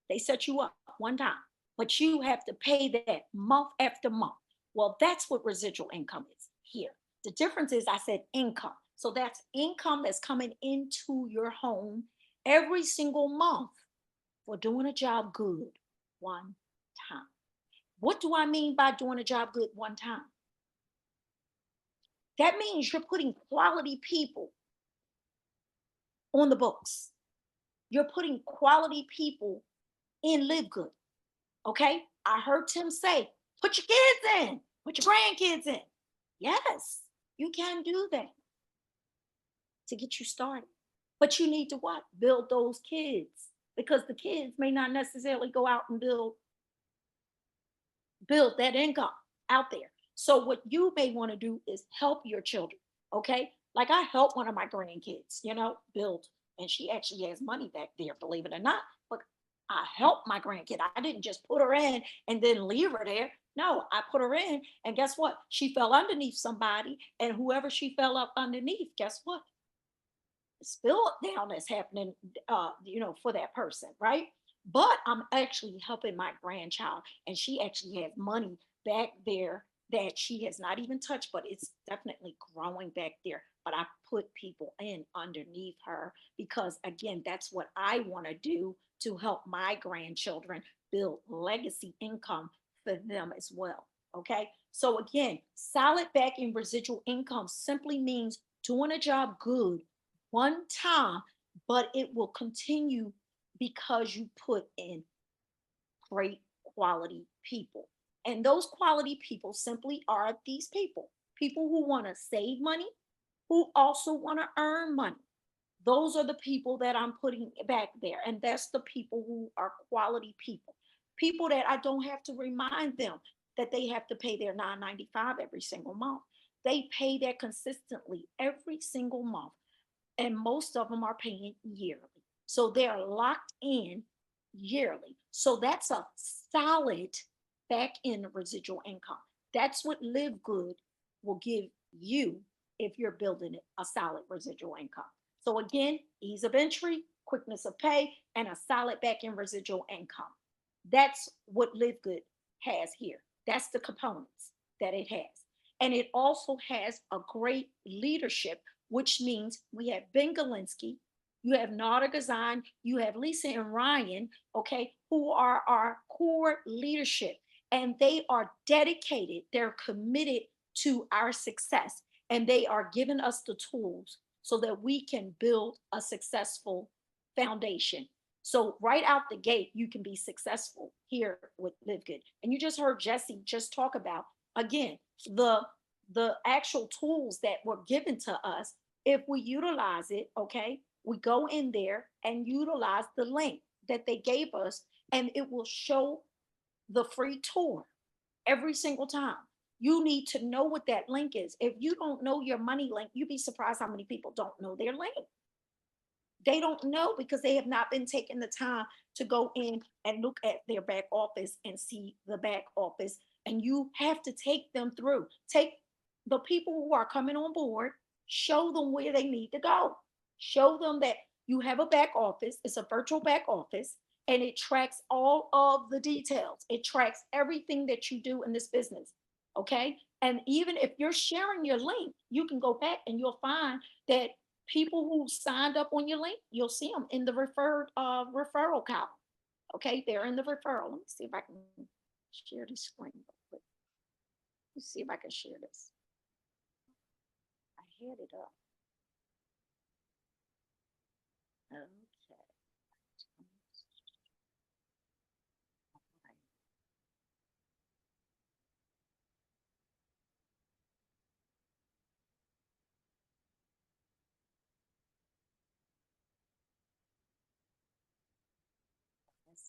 A: They set you up one time, but you have to pay that month after month. Well, that's what residual income is here. The difference is I said income. So that's income that's coming into your home every single month for doing a job good one time. What do I mean by doing a job good one time? That means you're putting quality people on the books. You're putting quality people in Live Good. Okay? I heard Tim say, put your kids in, put your grandkids in. Yes, you can do that to get you started. But you need to what? Build those kids, because the kids may not necessarily go out and build that income out there. So what you may want to do is help your children. Okay? Like I helped one of my grandkids, build, and she actually has money back there, believe it or not. But I helped my grandkid. I didn't just put her in and then leave her there. No, I put her in, and guess what? She fell underneath somebody, and whoever she fell up underneath, guess what? Spill down that's happening, for that person, right? But I'm actually helping my grandchild, and she actually has money back there that she has not even touched, but it's definitely growing back there. But I put people in underneath her because, again, that's what I want to do to help my grandchildren build legacy income for them as well. Okay. So, again, solid backing residual income simply means doing a job good one time, but it will continue because you put in great quality people. And those quality people simply are these people who want to save money, who also want to earn money. Those are the people that I'm putting back there. And that's the people who are quality people. People that I don't have to remind them that they have to pay their $9.95 every single month. They pay that consistently every single month. And most of them are paying yearly. So they're locked in yearly. So that's a solid back end residual income. That's what Live Good will give you if you're building a solid residual income. So again, ease of entry, quickness of pay, and a solid back end residual income. That's what Live Good has here. That's the components that it has. And it also has a great leadership, which means we have Ben Galinsky, you have Nada Gazan, you have Lisa and Ryan, okay, who are our core leadership. And they are dedicated, they're committed to our success, and they are giving us the tools so that we can build a successful foundation. So right out the gate, you can be successful here with Live Good. And you just heard Jesse just talk about, again, the actual tools that were given to us. If we utilize it, okay, we go in there and utilize the link that they gave us, and it will show the free tour every single time. You need to know what that link is. If you don't know your money link, you'd be surprised how many people don't know their link. They don't know because they have not been taking the time to go in and look at their back office and see the back office. And you have to take them through. Take the people who are coming on board, show them where they need to go. Show them that you have a back office. It's a virtual back office, and it tracks all of the details. It tracks everything that you do in this business. Okay. And even if you're sharing your link, you can go back and you'll find that people who signed up on your link, you'll see them in the referral column. Okay. They're in the referral. Let me see if I can share this screen real quick. Let's see if I can share this. I had it up. Okay.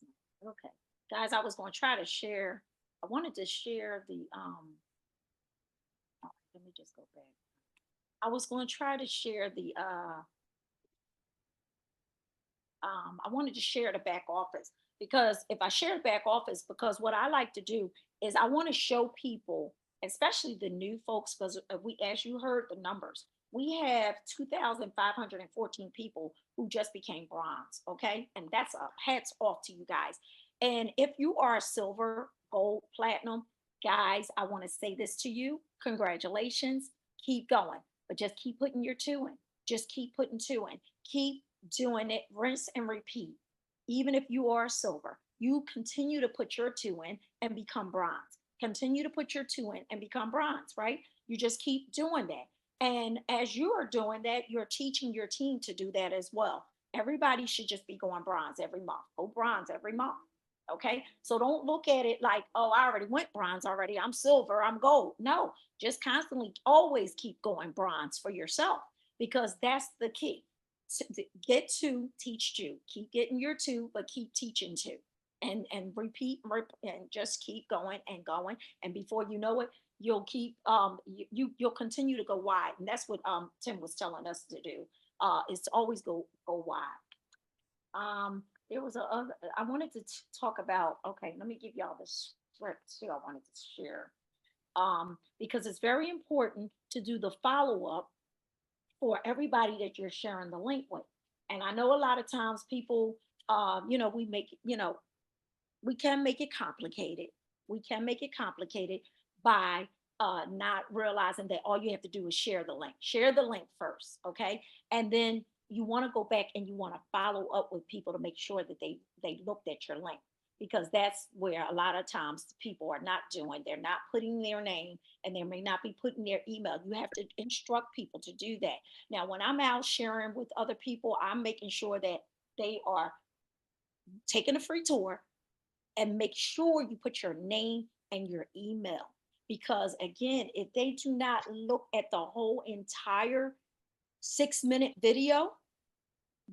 A: this month. Okay, guys, I was going to try to share. I wanted to share the let me just go back. I was going to try to share the I wanted to share the back office, because if I share the back office, because what I like to do is I want to show people, especially the new folks, because we, as you heard the numbers, we have 2,514 people who just became bronze. Okay. And that's a hats off to you guys. And if you are silver, gold, platinum, guys, I want to say this to you. Congratulations. Keep going, but just keep putting your two in. Just keep putting two in. Keep doing it, rinse and repeat. Even if you are silver, you continue to put your two in and become bronze. Continue to put your two in and become bronze, right? You just keep doing that. And as you are doing that, you're teaching your team to do that as well. Everybody should just be going bronze every month. Go bronze every month. Okay. So don't look at it like, oh, I already went bronze already. I'm silver, I'm gold. No, just constantly always keep going bronze for yourself, because that's the key. Get two, teach two. Keep getting your two, but keep teaching two. And repeat and just keep going and going. And before you know it, you'll keep you'll continue to go wide. And that's what Tim was telling us to do. Is to always go wide. There was a other, I wanted to talk about, okay, let me give y'all the script too I wanted to share. Because it's very important to do the follow-up for everybody that you're sharing the link with. And I know a lot of times people, we make, we can make it complicated. We can make it complicated by not realizing that all you have to do is share the link. Share the link first, okay? And then you want to go back and you want to follow up with people to make sure that they looked at your link, because that's where a lot of times people are not doing. They're not putting their name, and they may not be putting their email. You have to instruct people to do that. Now, when I'm out sharing with other people, I'm making sure that they are taking a free tour, and make sure you put your name and your email. Because again, if they do not look at the whole entire 6-minute video,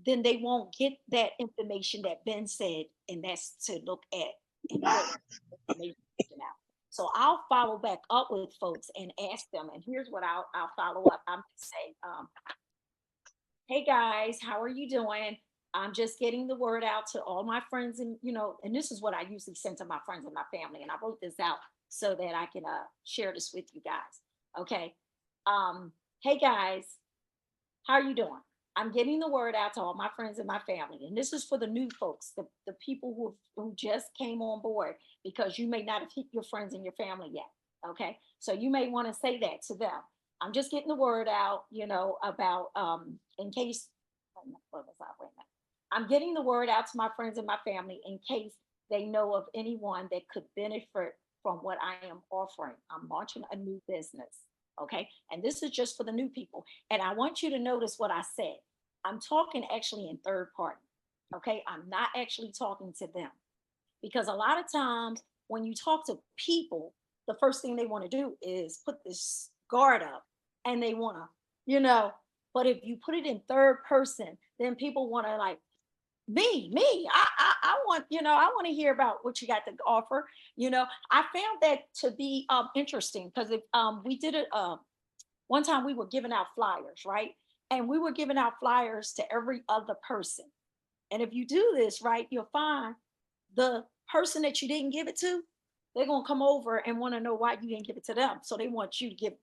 A: then they won't get that information that Ben said, and that's to look at and information out. So I'll follow back up with folks and ask them, and here's what I'll follow up. I'm gonna say, hey guys, how are you doing? I'm just getting the word out to all my friends, and and this is what I usually send to my friends and my family. And I wrote this out so that I can share this with you guys. Okay. Hey guys, how are you doing? I'm getting the word out to all my friends and my family. And this is for the new folks, the people who just came on board, because you may not have hit your friends and your family yet. Okay. So you may want to say that to them. I'm just getting the word out, about in case, what was I? Wait a minute. I'm getting the word out to my friends and my family in case they know of anyone that could benefit from what I am offering. I'm launching a new business. Okay. And this is just for the new people. And I want you to notice what I said. I'm talking actually in third party. Okay. I'm not actually talking to them, because a lot of times when you talk to people, the first thing they want to do is put this guard up, and they want to, but if you put it in third person, then people want to like, me, I want, I want to hear about what you got to offer. I found that to be interesting, because if we did it one time, we were giving out flyers, right? And we were giving out flyers to every other person. And if you do this right, you'll find the person that you didn't give it to, they're going to come over and want to know why you didn't give it to them. So they want you to give,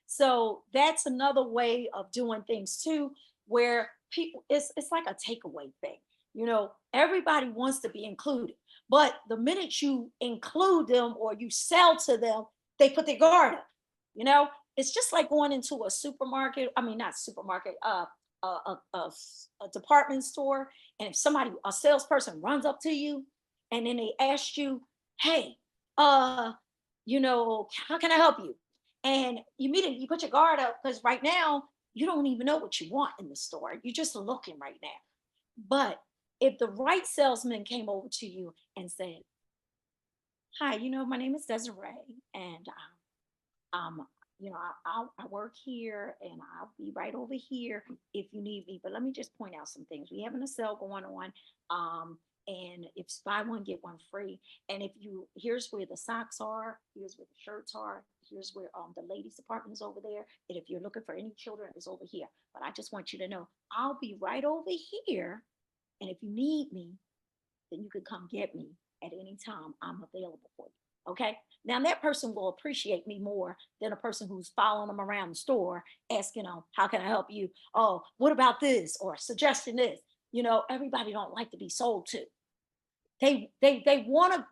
A: so that's another way of doing things too, where people, it's like a takeaway thing. Everybody wants to be included, but the minute you include them or you sell to them, they put their guard up. It's just like going into a supermarket. I mean, not supermarket, a department store. And if a salesperson runs up to you and then they ask you, hey, how can I help you? And you put your guard up, because right now you don't even know what you want in the store. You're just looking right now. But if the right salesman came over to you and said, hi, my name is Desiree, and I work here, and I'll be right over here if you need me. But let me just point out some things. We having a sale going on. And if it's buy one, get one free. And if you, here's where the socks are, here's where the shirts are, here's where the ladies' department is over there. And if you're looking for any children, it's over here. But I just want you to know, I'll be right over here. And if you need me, then you can come get me at any time. I'm available for you. Okay. Now that person will appreciate me more than a person who's following them around the store asking them, how can I help you? Oh, what about this? Or suggesting this. You know, everybody don't like to be sold to. They wanna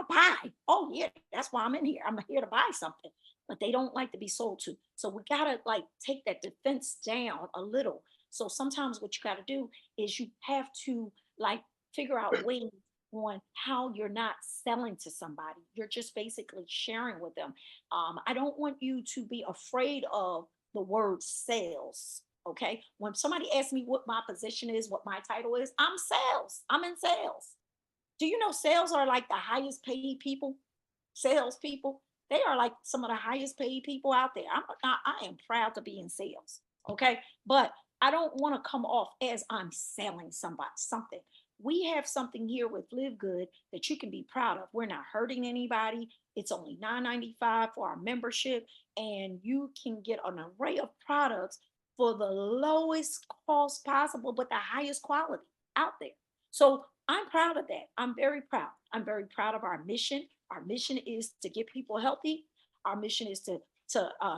A: buy. Oh yeah, that's why I'm in here. I'm here to buy something, but they don't like to be sold to. So we gotta like take that defense down a little. So sometimes what you gotta do is you have to like figure out ways on how you're not selling to somebody. You're just basically sharing with them. I don't want you to be afraid of the word sales. Okay. When somebody asks me what my position is, what my title is, I'm sales. I'm in sales. Do you know sales are like the highest paid people? Sales people, they are like some of the highest paid people out there. I am proud to be in sales. Okay. But I don't want to come off as I'm selling somebody something. We have something here with Live Good that you can be proud of. We're not hurting anybody. It's only $9.95 for our membership, and you can get an array of products for the lowest cost possible, but the highest quality out there. So I'm proud of that. I'm very proud. I'm very proud of our mission. Our mission is to get people healthy. Our mission is to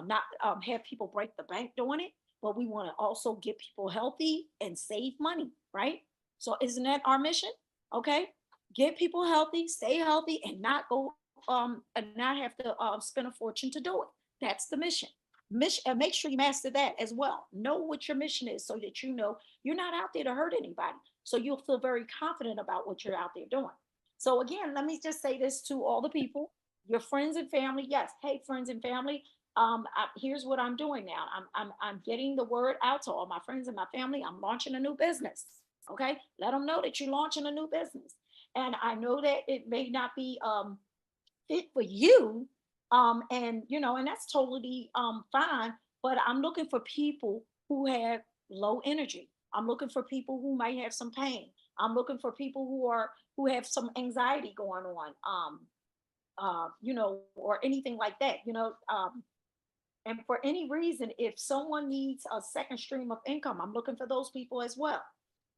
A: not have people break the bank doing it, but we want to also get people healthy and save money, right? So isn't that our mission? Okay, get people healthy, stay healthy, and not go and not have to spend a fortune to do it. That's the mission. Mission, and make sure you master that as well. Know what your mission is so that you know you're not out there to hurt anybody. So you'll feel very confident about what you're out there doing. So again, let me just say this to all the people, your friends and family. Yes, hey, friends and family. Here's what I'm doing now. I'm getting the word out to all my friends and my family. I'm launching a new business. Okay, let them know that you're launching a new business. And I know that it may not be fit for you, and you know, and that's totally fine. But I'm looking for people who have low energy. I'm looking for people who might have some pain. I'm looking for people who have some anxiety going on. You know, or anything like that. You know, and for any reason, if someone needs a second stream of income, I'm looking for those people as well.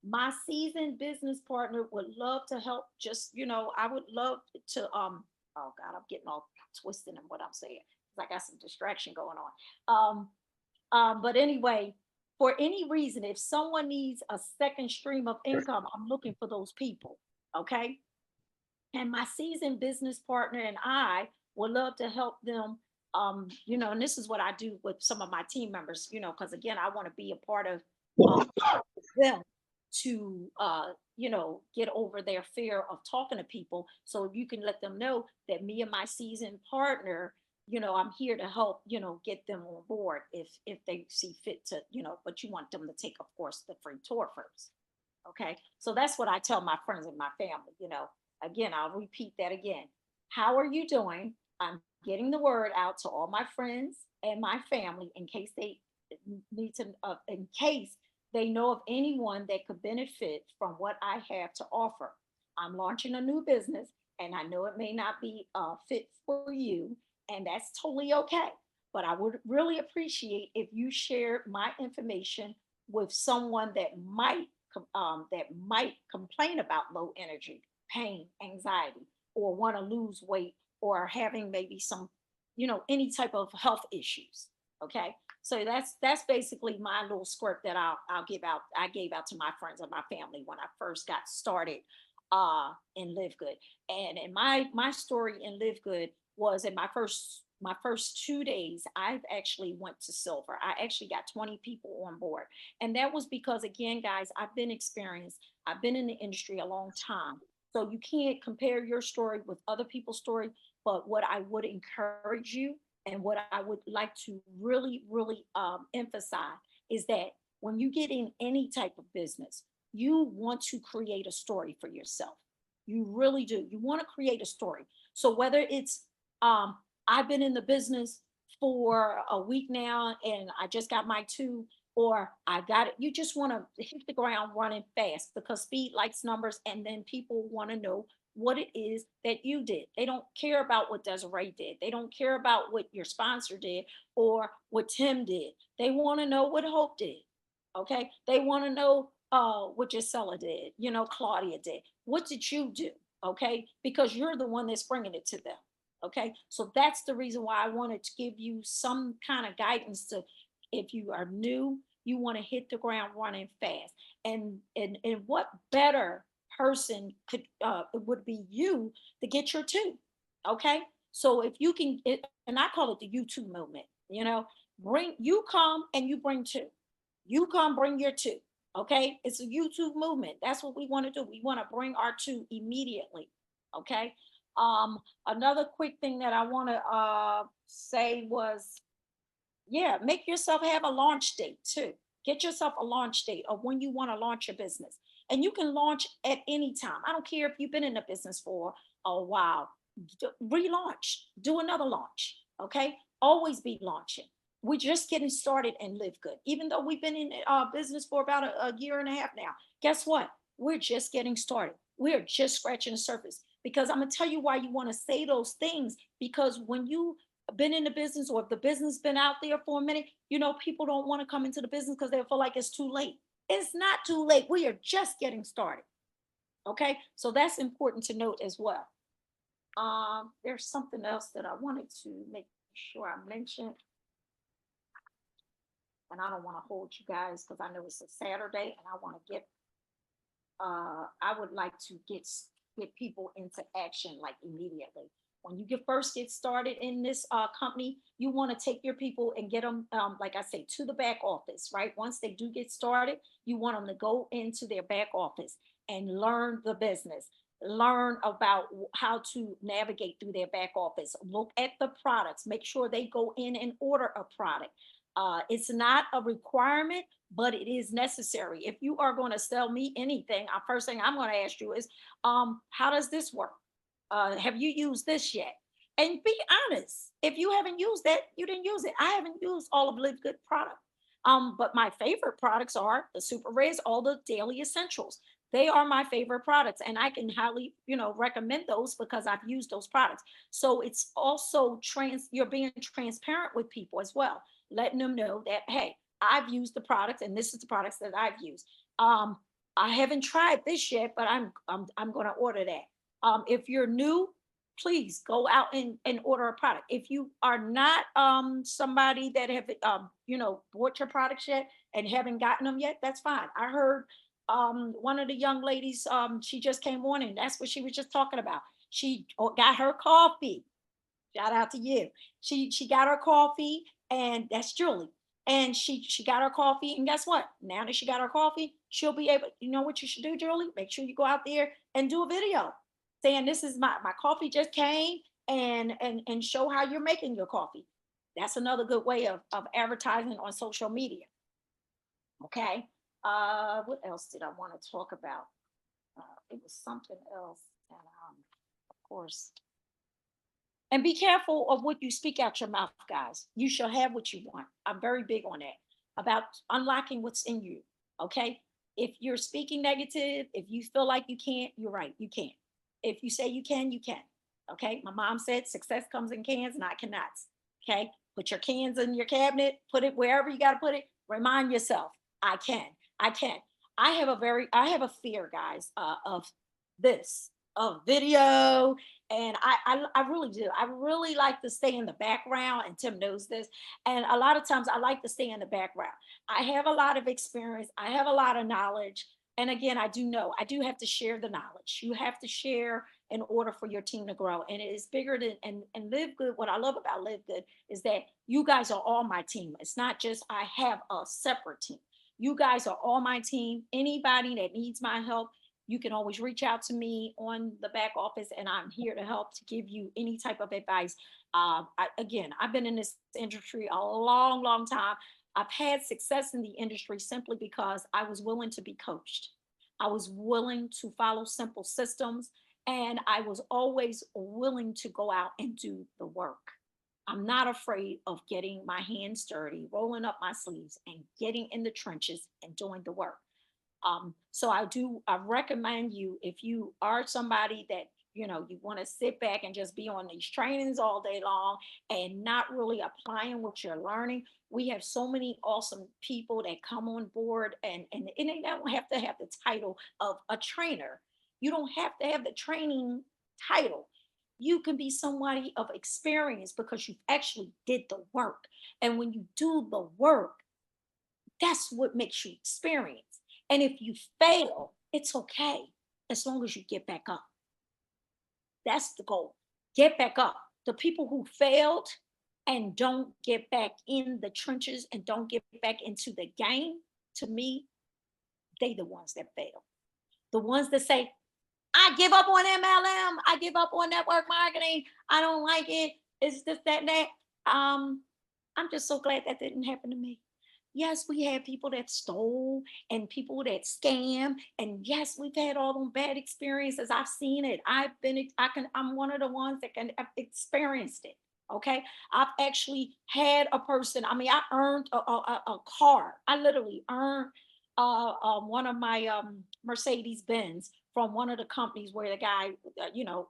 A: My seasoned business partner would love to help. Just, you know, I would love to, oh God, I'm getting all twisted in what I'm saying. I got some distraction going on. But anyway, for any reason, if someone needs a second stream of income, I'm looking for those people. Okay. And my seasoned business partner and I would love to help them. You know, and this is what I do with some of my team members, you know, because again, I want to be a part of them to you know, get over their fear of talking to people. So you can let them know that me and my seasoned partner, you know, I'm here to help, you know, get them on board if they see fit to, you know, but you want them to take, of course, the free tour first. Okay. So that's what I tell my friends and my family, you know. Again, I'll repeat that again. How are you doing? I'm getting the word out to all my friends and my family in case they need to, in case they know of anyone that could benefit from what I have to offer. I'm launching a new business, and I know it may not be fit for you, and that's totally okay. But I would really appreciate if you shared my information with someone that might complain about low energy, pain, anxiety, or want to lose weight, or having maybe some, you know, any type of health issues. Okay. So that's basically my little squirt that I'll give out. I gave out to my friends and my family when I first got started in Live Good. And in my story in Live Good was in my first 2 days, I've actually went to silver. I actually got 20 people on board. And that was because, again, guys, I've been experienced. I've been in the industry a long time. So you can't compare your story with other people's story. But what I would encourage you, and what I would like to really, really emphasize, is that when you get in any type of business, you want to create a story for yourself. You really do. You want to create a story. So whether it's, I've been in the business for a week now and I just got my two or I got it. You just want to hit the ground running fast because speed likes numbers, and then people want to know what it is that you did. They don't care about what Desiree did. They don't care about what your sponsor did or what Tim did. They want to know what Hope did. Okay. They want to know what Gisela did, you know, Claudia did. What did you do? Okay. Because you're the one that's bringing it to them. Okay. So that's the reason why I wanted to give you some kind of guidance to, if you are new, you want to hit the ground running fast. And what better person could would be you to get your two. Okay. So if you can, and I call it the YouTube movement, you know, you come and you bring two. You come bring your two. Okay. It's a YouTube movement. That's what we want to do. We want to bring our two immediately. Okay. Another quick thing that I want to say was, yeah, make yourself have a launch date too. Get yourself a launch date of when you want to launch your business. And you can launch at any time. I don't care if you've been in the business for a while. Relaunch, do another launch. Okay. Always be launching. We're just getting started and Live Good. Even though we've been in business for about a year and a half now, guess what? We're just getting started. We're just scratching the surface, because I'm going to tell you why you want to say those things. Because when you been in the business, or if the business been out there for a minute, you know, people don't want to come into the business because they feel like it's too late. It's not too late. We are just getting started. Okay. So that's important to note as well. There's something else that I wanted to make sure I mentioned. And I don't want to hold you guys because I know it's a Saturday and I want to get, I would like to get people into action like immediately. When you first get started in this company, you want to take your people and get them, like I say, to the back office, right? Once they do get started, you want them to go into their back office and learn the business, learn about how to navigate through their back office, look at the products, make sure they go in and order a product. It's not a requirement, but it is necessary. If you are going to sell me anything, first thing I'm going to ask you is, how does this work? Have you used this yet? And be honest. If you haven't used that, you didn't use it. I haven't used all of Live Good product. But my favorite products are the Super Reds, all the daily essentials. They are my favorite products, and I can highly, recommend those because I've used those products. So it's also you're being transparent with people as well, letting them know that, hey, I've used the products and this is the products that I've used. I haven't tried this yet, but I'm going to order that. If you're new, please go out and order a product. If you are not somebody that have bought your products yet and haven't gotten them yet, that's fine. I heard one of the young ladies, she just came on and that's what she was just talking about. She got her coffee. Shout out to you. She got her coffee, and that's Julie. And she got her coffee, and guess what? Now that she got her coffee, she'll be able, you know what you should do, Julie? Make sure you go out there and do a video saying, this is my coffee just came, and show how you're making your coffee. That's another good way of advertising on social media. Okay. What else did I want to talk about? It was something else. And of course, and be careful of what you speak out your mouth, guys. You shall have what you want. I'm very big on that, about unlocking what's in you. Okay. If you're speaking negative, if you feel like you can't, you're right. You can't. If you say you can, you can. Okay. My mom said success comes in cans, not cannots. Okay. Put your cans in your cabinet, put it wherever you got to put it. Remind yourself, I can. I can. I have a fear, guys, of video. And I really do. I really like to stay in the background, and Tim knows this. And a lot of times I like to stay in the background. I have a lot of experience. I have a lot of knowledge. And again, I do have to share the knowledge. You have to share in order for your team to grow. And it is bigger than, and Live Good. What I love about Live Good is that you guys are all my team. It's not just I have a separate team. You guys are all my team. Anybody that needs my help, you can always reach out to me on the back office, and I'm here to help, to give you any type of advice. I've been in this industry a long, long time. I've had success in the industry simply because I was willing to be coached. I was willing to follow simple systems, and I was always willing to go out and do the work. I'm not afraid of getting my hands dirty, rolling up my sleeves, and getting in the trenches and doing the work. So I recommend you, if you are somebody that, you want to sit back and just be on these trainings all day long and not really applying what you're learning. We have so many awesome people that come on board, and they don't have to have the title of a trainer. You don't have to have the training title. You can be somebody of experience because you actually did the work. And when you do the work, that's what makes you experience. And if you fail, it's okay, as long as you get back up. That's the goal. Get back up. The people who failed and don't get back in the trenches and don't get back into the game, to me, they the ones that fail. The ones that say, I give up on MLM, I give up on network marketing, I don't like it, it's this, that, and that. I'm just so glad that didn't happen to me. Yes, we had people that stole and people that scam. And yes, we've had all them bad experiences. I've seen it. I'm one of the ones that have experienced it. Okay. I've actually had a person, I earned a car. I literally earned one of my Mercedes Benz from one of the companies where the guy,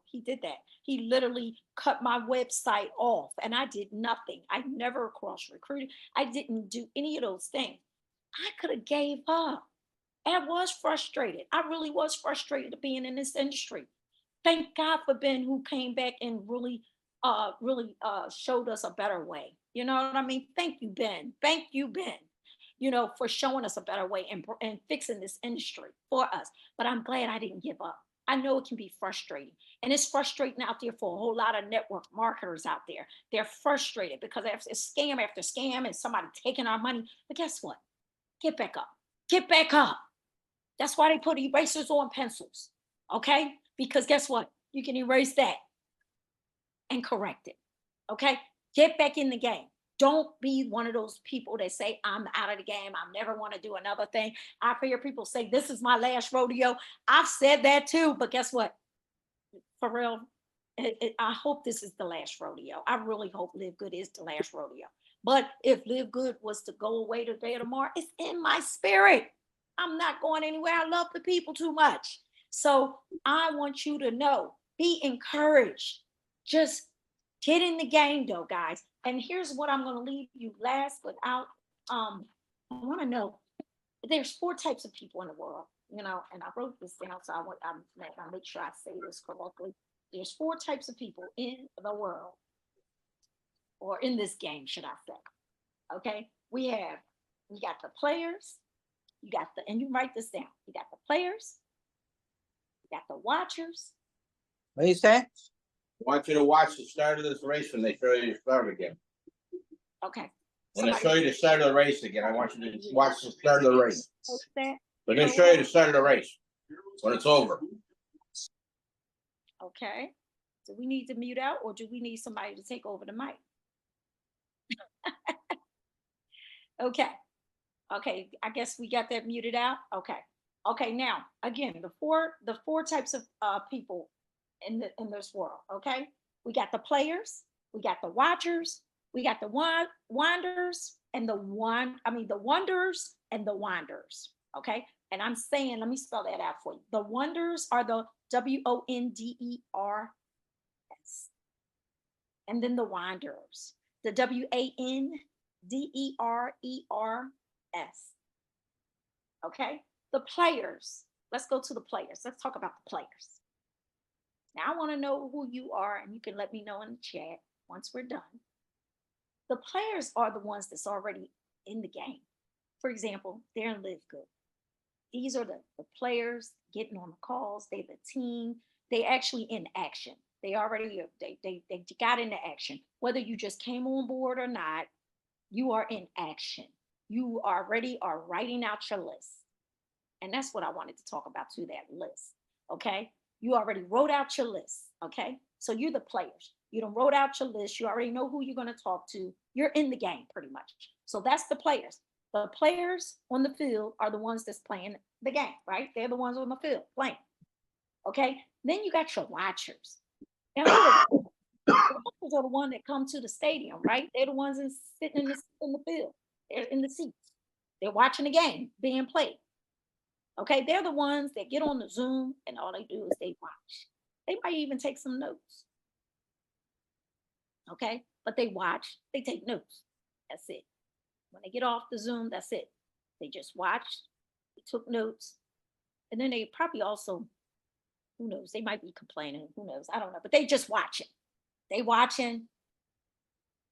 A: he did that. He literally cut my website off and I did nothing. I never cross recruited. I didn't do any of those things. I could have gave up. I was frustrated. I really was frustrated of being in this industry. Thank God for Ben, who came back and really showed us a better way. You know what I mean? Thank you, Ben. Thank you, Ben, for showing us a better way and fixing this industry for us. But I'm glad I didn't give up. I know it can be frustrating. And it's frustrating out there for a whole lot of network marketers out there. They're frustrated because it's scam after scam and somebody taking our money. But guess what? Get back up. Get back up. That's why they put erasers on pencils. Okay? Because guess what? You can erase that and correct it. Okay? Get back in the game. Don't be one of those people that say, I'm out of the game. I never want to do another thing. I hear people say, this is my last rodeo. I've said that too, but guess what? For real, I hope this is the last rodeo. I really hope Live Good is the last rodeo. But if Live Good was to go away today or tomorrow, it's in my spirit. I'm not going anywhere. I love the people too much. So I want you to know, be encouraged. Just get in the game though, guys. And here's what I'm going to leave you last without, I want to know, there's 4 types of people in the world, and I wrote this down, so I make sure I say this correctly. There's 4 types of people in the world, or in this game, should I say. Okay, we got the players, and you write this down. You got the players, you got the watchers.
F: What do you say?
G: I want you to watch the start of this race when they show you the start again.
A: Okay.
G: When they show you the start of the race again, I want you to watch the start of the race.
A: That.
G: They're gonna show you the start of the race when it's over.
A: Okay. Do we need to mute out, or do we need somebody to take over the mic? Okay. Okay. I guess we got that muted out. Okay. Okay. Now, again, the four types of people in this world. Okay. We got the players, we got the watchers, we got the wanders, and the wonders and the wanders. Okay. And I'm saying, let me spell that out for you. The wonders are the WONDERS. And then the wanderers, the WANDERERS. Okay. The players. Let's go to the players. Let's talk about the players. Now I want to know who you are, and you can let me know in the chat once we're done. The players are the ones that's already in the game. For example, they're in Live Good. These are the players getting on the calls. They're the team. They actually in action. They already they got into action. Whether you just came on board or not, you are in action. You already are writing out your list. And that's what I wanted to talk about too, that list. Okay. You already wrote out your list. Okay. So you're the players. You done wrote out your list. You already know who you're going to talk to. You're in the game pretty much. So that's the players. The players on the field are the ones that's playing the game, right? They're the ones on the field playing. Okay. Then you got your watchers. Now, Those are the ones that come to the stadium, right? They're the ones that's sitting in the field. They're in the seats. They're watching the game being played. Okay, they're the ones that get on the Zoom and all they do is they watch. They might even take some notes. Okay, but they watch, they take notes. That's it. When they get off the Zoom, that's it. They just watched, they took notes, and then they probably also, who knows, they might be complaining, who knows, I don't know, but they just watching. They watching,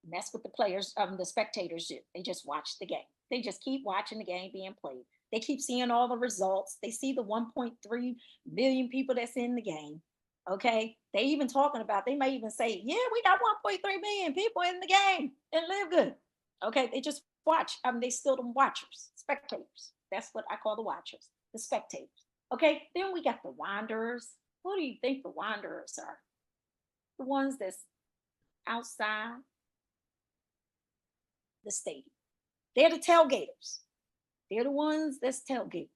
A: and that's what the players, the spectators do. They just watch the game. They just keep watching the game being played. They keep seeing all the results. They see the 1.3 million people that's in the game. Okay. They even talking about, they may even say, yeah, we got 1.3 million people in the game and live good. Okay. They just watch. They still them watchers, spectators. That's what I call the watchers, the spectators. Okay. Then we got the wanderers. Who do you think the wanderers are? The ones that's outside the stadium. They're the tailgaters. They're the ones that's tailgating.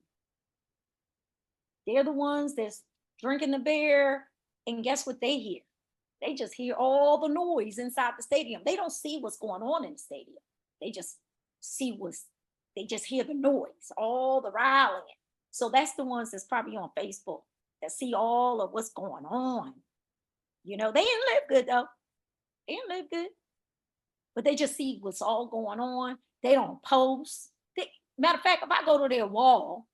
A: They're the ones that's drinking the beer, and guess what they hear? They just hear all the noise inside the stadium. They don't see what's going on in the stadium. They just they just hear the noise, all the rallying. So that's the ones that's probably on Facebook that see all of what's going on. You know, they didn't live good though. They didn't live good. But they just see what's all going on. They don't post. Matter of fact, if I go to their wall,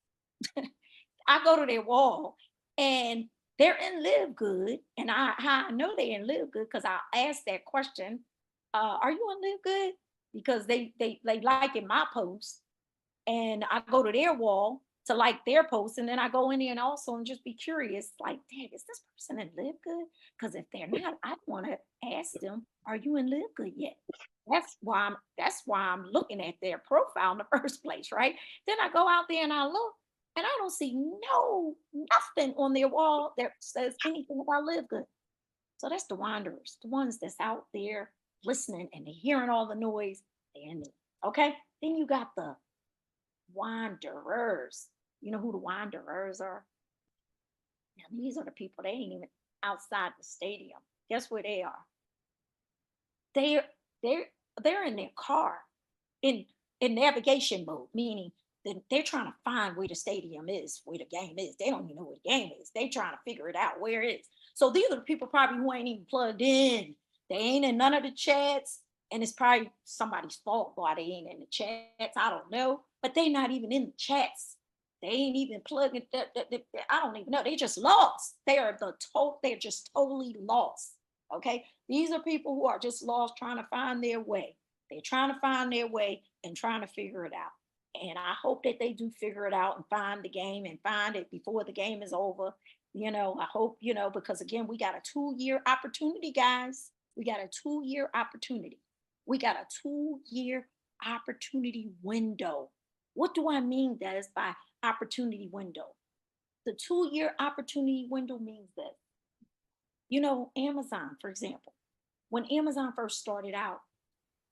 A: and they're in Live Good, and how I know they're in Live Good because I asked that question, are you in Live Good? Because they like in my post, and I go to their wall to like their post, and then I go in there and also and just be curious, like, dang, is this person in Live Good? Because if they're not, I want to ask them, are you in Live Good yet? That's why I'm looking at their profile in the first place, right? Then I go out there and I look, and I don't see nothing on their wall that says anything about Live Good. So that's the wanderers, the ones that's out there listening and they're hearing all the noise. They're in there. Okay. Then you got the wanderers. You know who the wanderers are? Now these are the people, they ain't even outside the stadium. Guess where they are? They're in their car in navigation mode, meaning that they're trying to find where the stadium is, where the game is. They don't even know where the game is. They trying to figure it out where it is. So these are the people probably who ain't even plugged in. They ain't in none of the chats, and it's probably somebody's fault why they ain't in the chats. I don't know, but they not even in the chats. They ain't even plugging. I don't even know. They just lost. They're just totally lost. Okay, these are people who are just lost, trying to find their way. They're trying to find their way and trying to figure it out. And I hope that they do figure it out and find the game and find it before the game is over. You know, I hope, because again, we got a 2-year opportunity, guys. We got a 2-year opportunity. We got a 2-year opportunity window. What do I mean that is by opportunity window? The 2-year opportunity window means that, Amazon, for example, when Amazon first started out,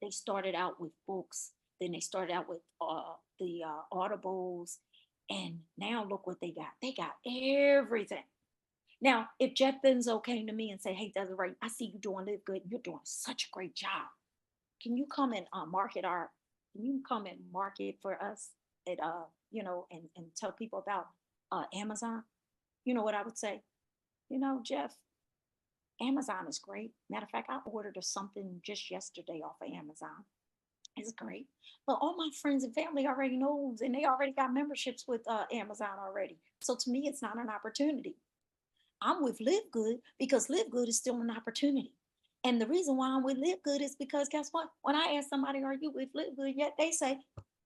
A: they started out with books. Then they started out with the Audibles. And now look what they got. They got everything. Now, if Jeff Benzo came to me and said, hey, Desiree, I see you doing Live Good. You're doing such a great job. Can you come and market for us at, and tell people about Amazon? You know what I would say? Jeff, Amazon is great. Matter of fact, I ordered something just yesterday off of Amazon. It's great. But all my friends and family already knows, and they already got memberships with Amazon already. So to me, it's not an opportunity. I'm with Live Good because Live Good is still an opportunity. And the reason why I'm with Live Good is because guess what? When I ask somebody, are you with Live Good yet? They say,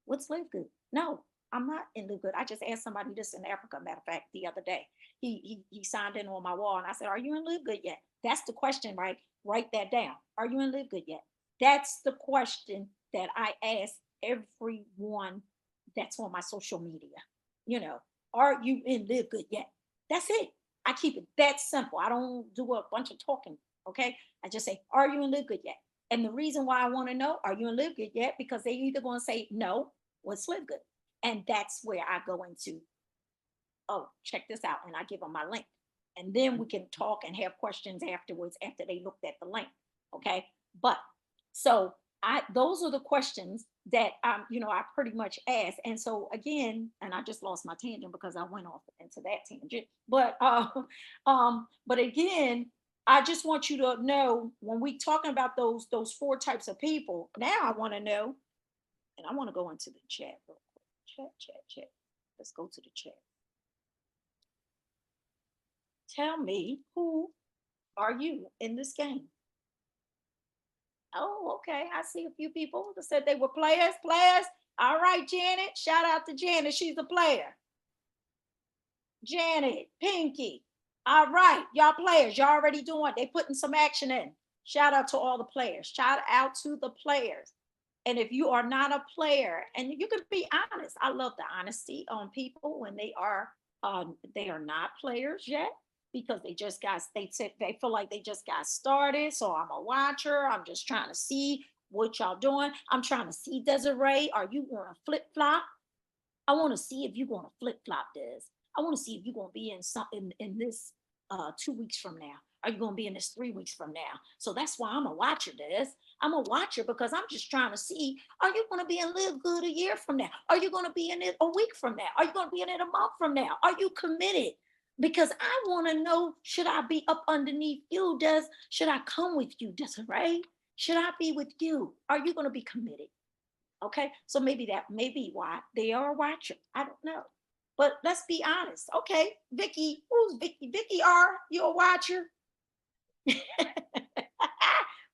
A: what's Live Good? No, I'm not in Live Good. I just asked somebody this in Africa, matter of fact, the other day. He signed in on my wall and I said, are you in Live Good yet? That's the question, right? Write that down. Are you in Live Good yet? That's the question that I ask everyone that's on my social media. Are you in Live Good yet? That's it. I keep it that simple. I don't do a bunch of talking. Okay. I just say, are you in Live Good yet? And the reason why I want to know, are you in Live Good yet? Because they either going to say no, what's Live Good? And that's where I go into, oh, check this out. And I give them my link. And then we can talk and have questions afterwards after they looked at the link. Okay. But so those are the questions that I pretty much asked. And so again, and I just lost my tangent because I went off into that tangent. But again, I just want you to know when we talking about those four types of people, now I want to know, and I want to go into the chat real quick. Chat. Let's go to the chat. Tell me, who are you in this game? Oh, okay. I see a few people that said they were players. All right, Janet. Shout out to Janet. She's a player. Janet, Pinky. All right, y'all players. Y'all already doing. They putting some action in. Shout out to all the players. Shout out to the players. And if you are not a player, and you can be honest, I love the honesty on people when they are not players yet, because they feel like they just got started. So I'm a watcher. I'm just trying to see what y'all doing. I'm trying to see, Desiree, are you going to flip flop? I want to see if you're going to flip flop this. I want to see if you're going to be in something in this 2 weeks from now. Are you going to be in this 3 weeks from now? So that's why I'm a watcher, Des. I'm a watcher because I'm just trying to see, are you going to be in Live Good a year from now? Are you going to be in it a week from now? Are you going to be in it a month from now? Are you committed? Because I want to know, should I be up underneath you, Des? Should I come with you, Desiree? Should I be with you? Are you going to be committed? Okay, so maybe that may be why they are a watcher. I don't know. But let's be honest. Okay, Vicky, who's Vicky? Vicky, are you a watcher?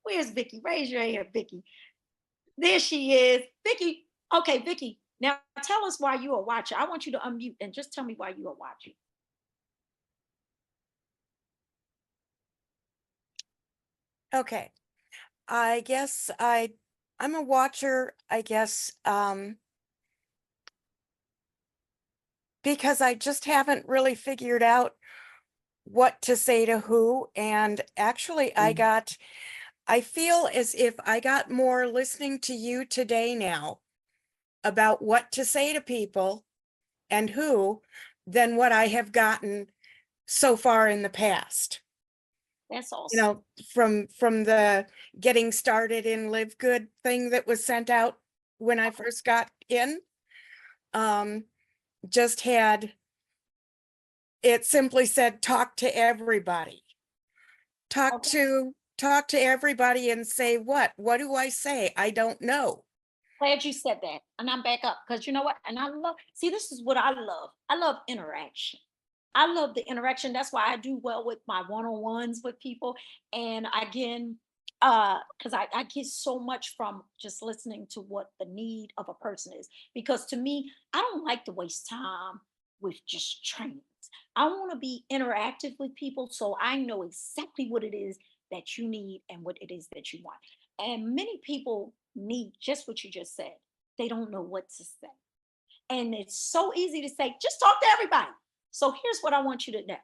A: Where's Vicky? Raise your hand, Vicky. There she is. Vicky. Okay, Vicky. Now tell us why you're a watcher. I want you to unmute and just tell me why you're a watcher.
F: Okay. I guess I'm a watcher, I guess, because I just haven't really figured out what to say to who. And actually, I feel as if I got more listening to you today now about what to say to people and who than what I have gotten so far in the past.
A: That's awesome.
F: You know, from the getting started in Live Good thing that was sent out when I first got in, just had, it simply said, talk to everybody. Talk to everybody and say what do I say? I don't know.
A: Glad you said that. And I'm back up because you know what? And see, this is what I love. I love interaction. I love the interaction. That's why I do well with my one-on-ones with people. And again, because I get so much from just listening to what the need of a person is. Because to me, I don't like to waste time with just trainings. I want to be interactive with people so I know exactly what it is that you need and what it is that you want. And many people need just what you just said. They don't know what to say. And it's so easy to say, just talk to everybody. So here's what I want you to know.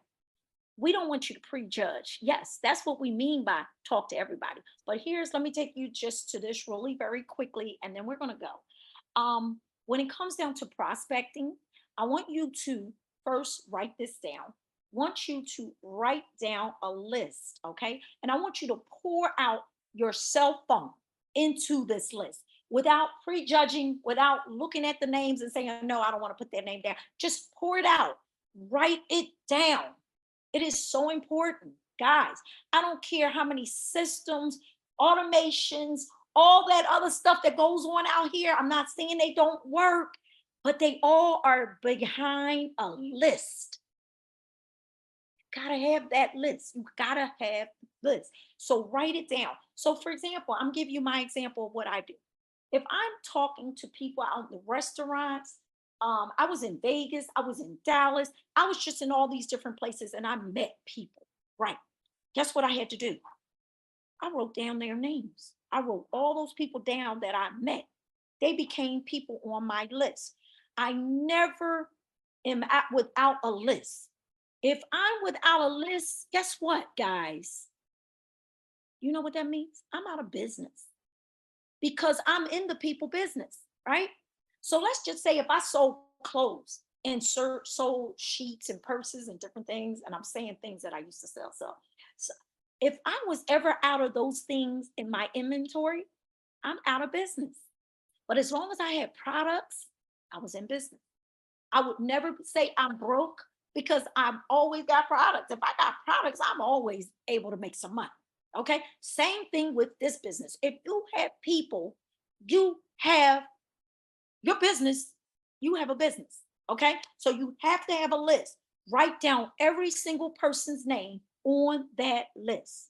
A: We don't want you to prejudge. Yes, that's what we mean by talk to everybody. But let me take you just to this really very quickly, and then we're going to go. When it comes down to prospecting, I want you to first write this down. I want you to write down a list, okay? And I want you to pour out your cell phone into this list without prejudging, without looking at the names and saying, no, I don't want to put that name down. Just pour it out. Write it down. It is so important, guys. I don't care how many systems, automations, all that other stuff that goes on out here. I'm not saying they don't work, but they all are behind a list. You gotta have that list. You gotta have this. So write it down. So for example, I'm giving you my example of what I do. If I'm talking to people out in the restaurants, I was in Vegas, I was in Dallas, I was just in all these different places and I met people, right? Guess what I had to do? I wrote down their names. I wrote all those people down that I met. They became people on my list. I never am without a list. If I'm without a list, guess what, guys? You know what that means? I'm out of business because I'm in the people business, right? So let's just say if I sold clothes and sold sheets and purses and different things, and I'm saying things that I used to sell. So If I was ever out of those things in my inventory, I'm out of business. But as long as I had products, I was in business. I would never say I'm broke because I've always got products. If I got products, I'm always able to make some money. Okay. Same thing with this business. If you have people, you have your business, you have a business. Okay. So you have to have a list. Write down every single person's name on that list.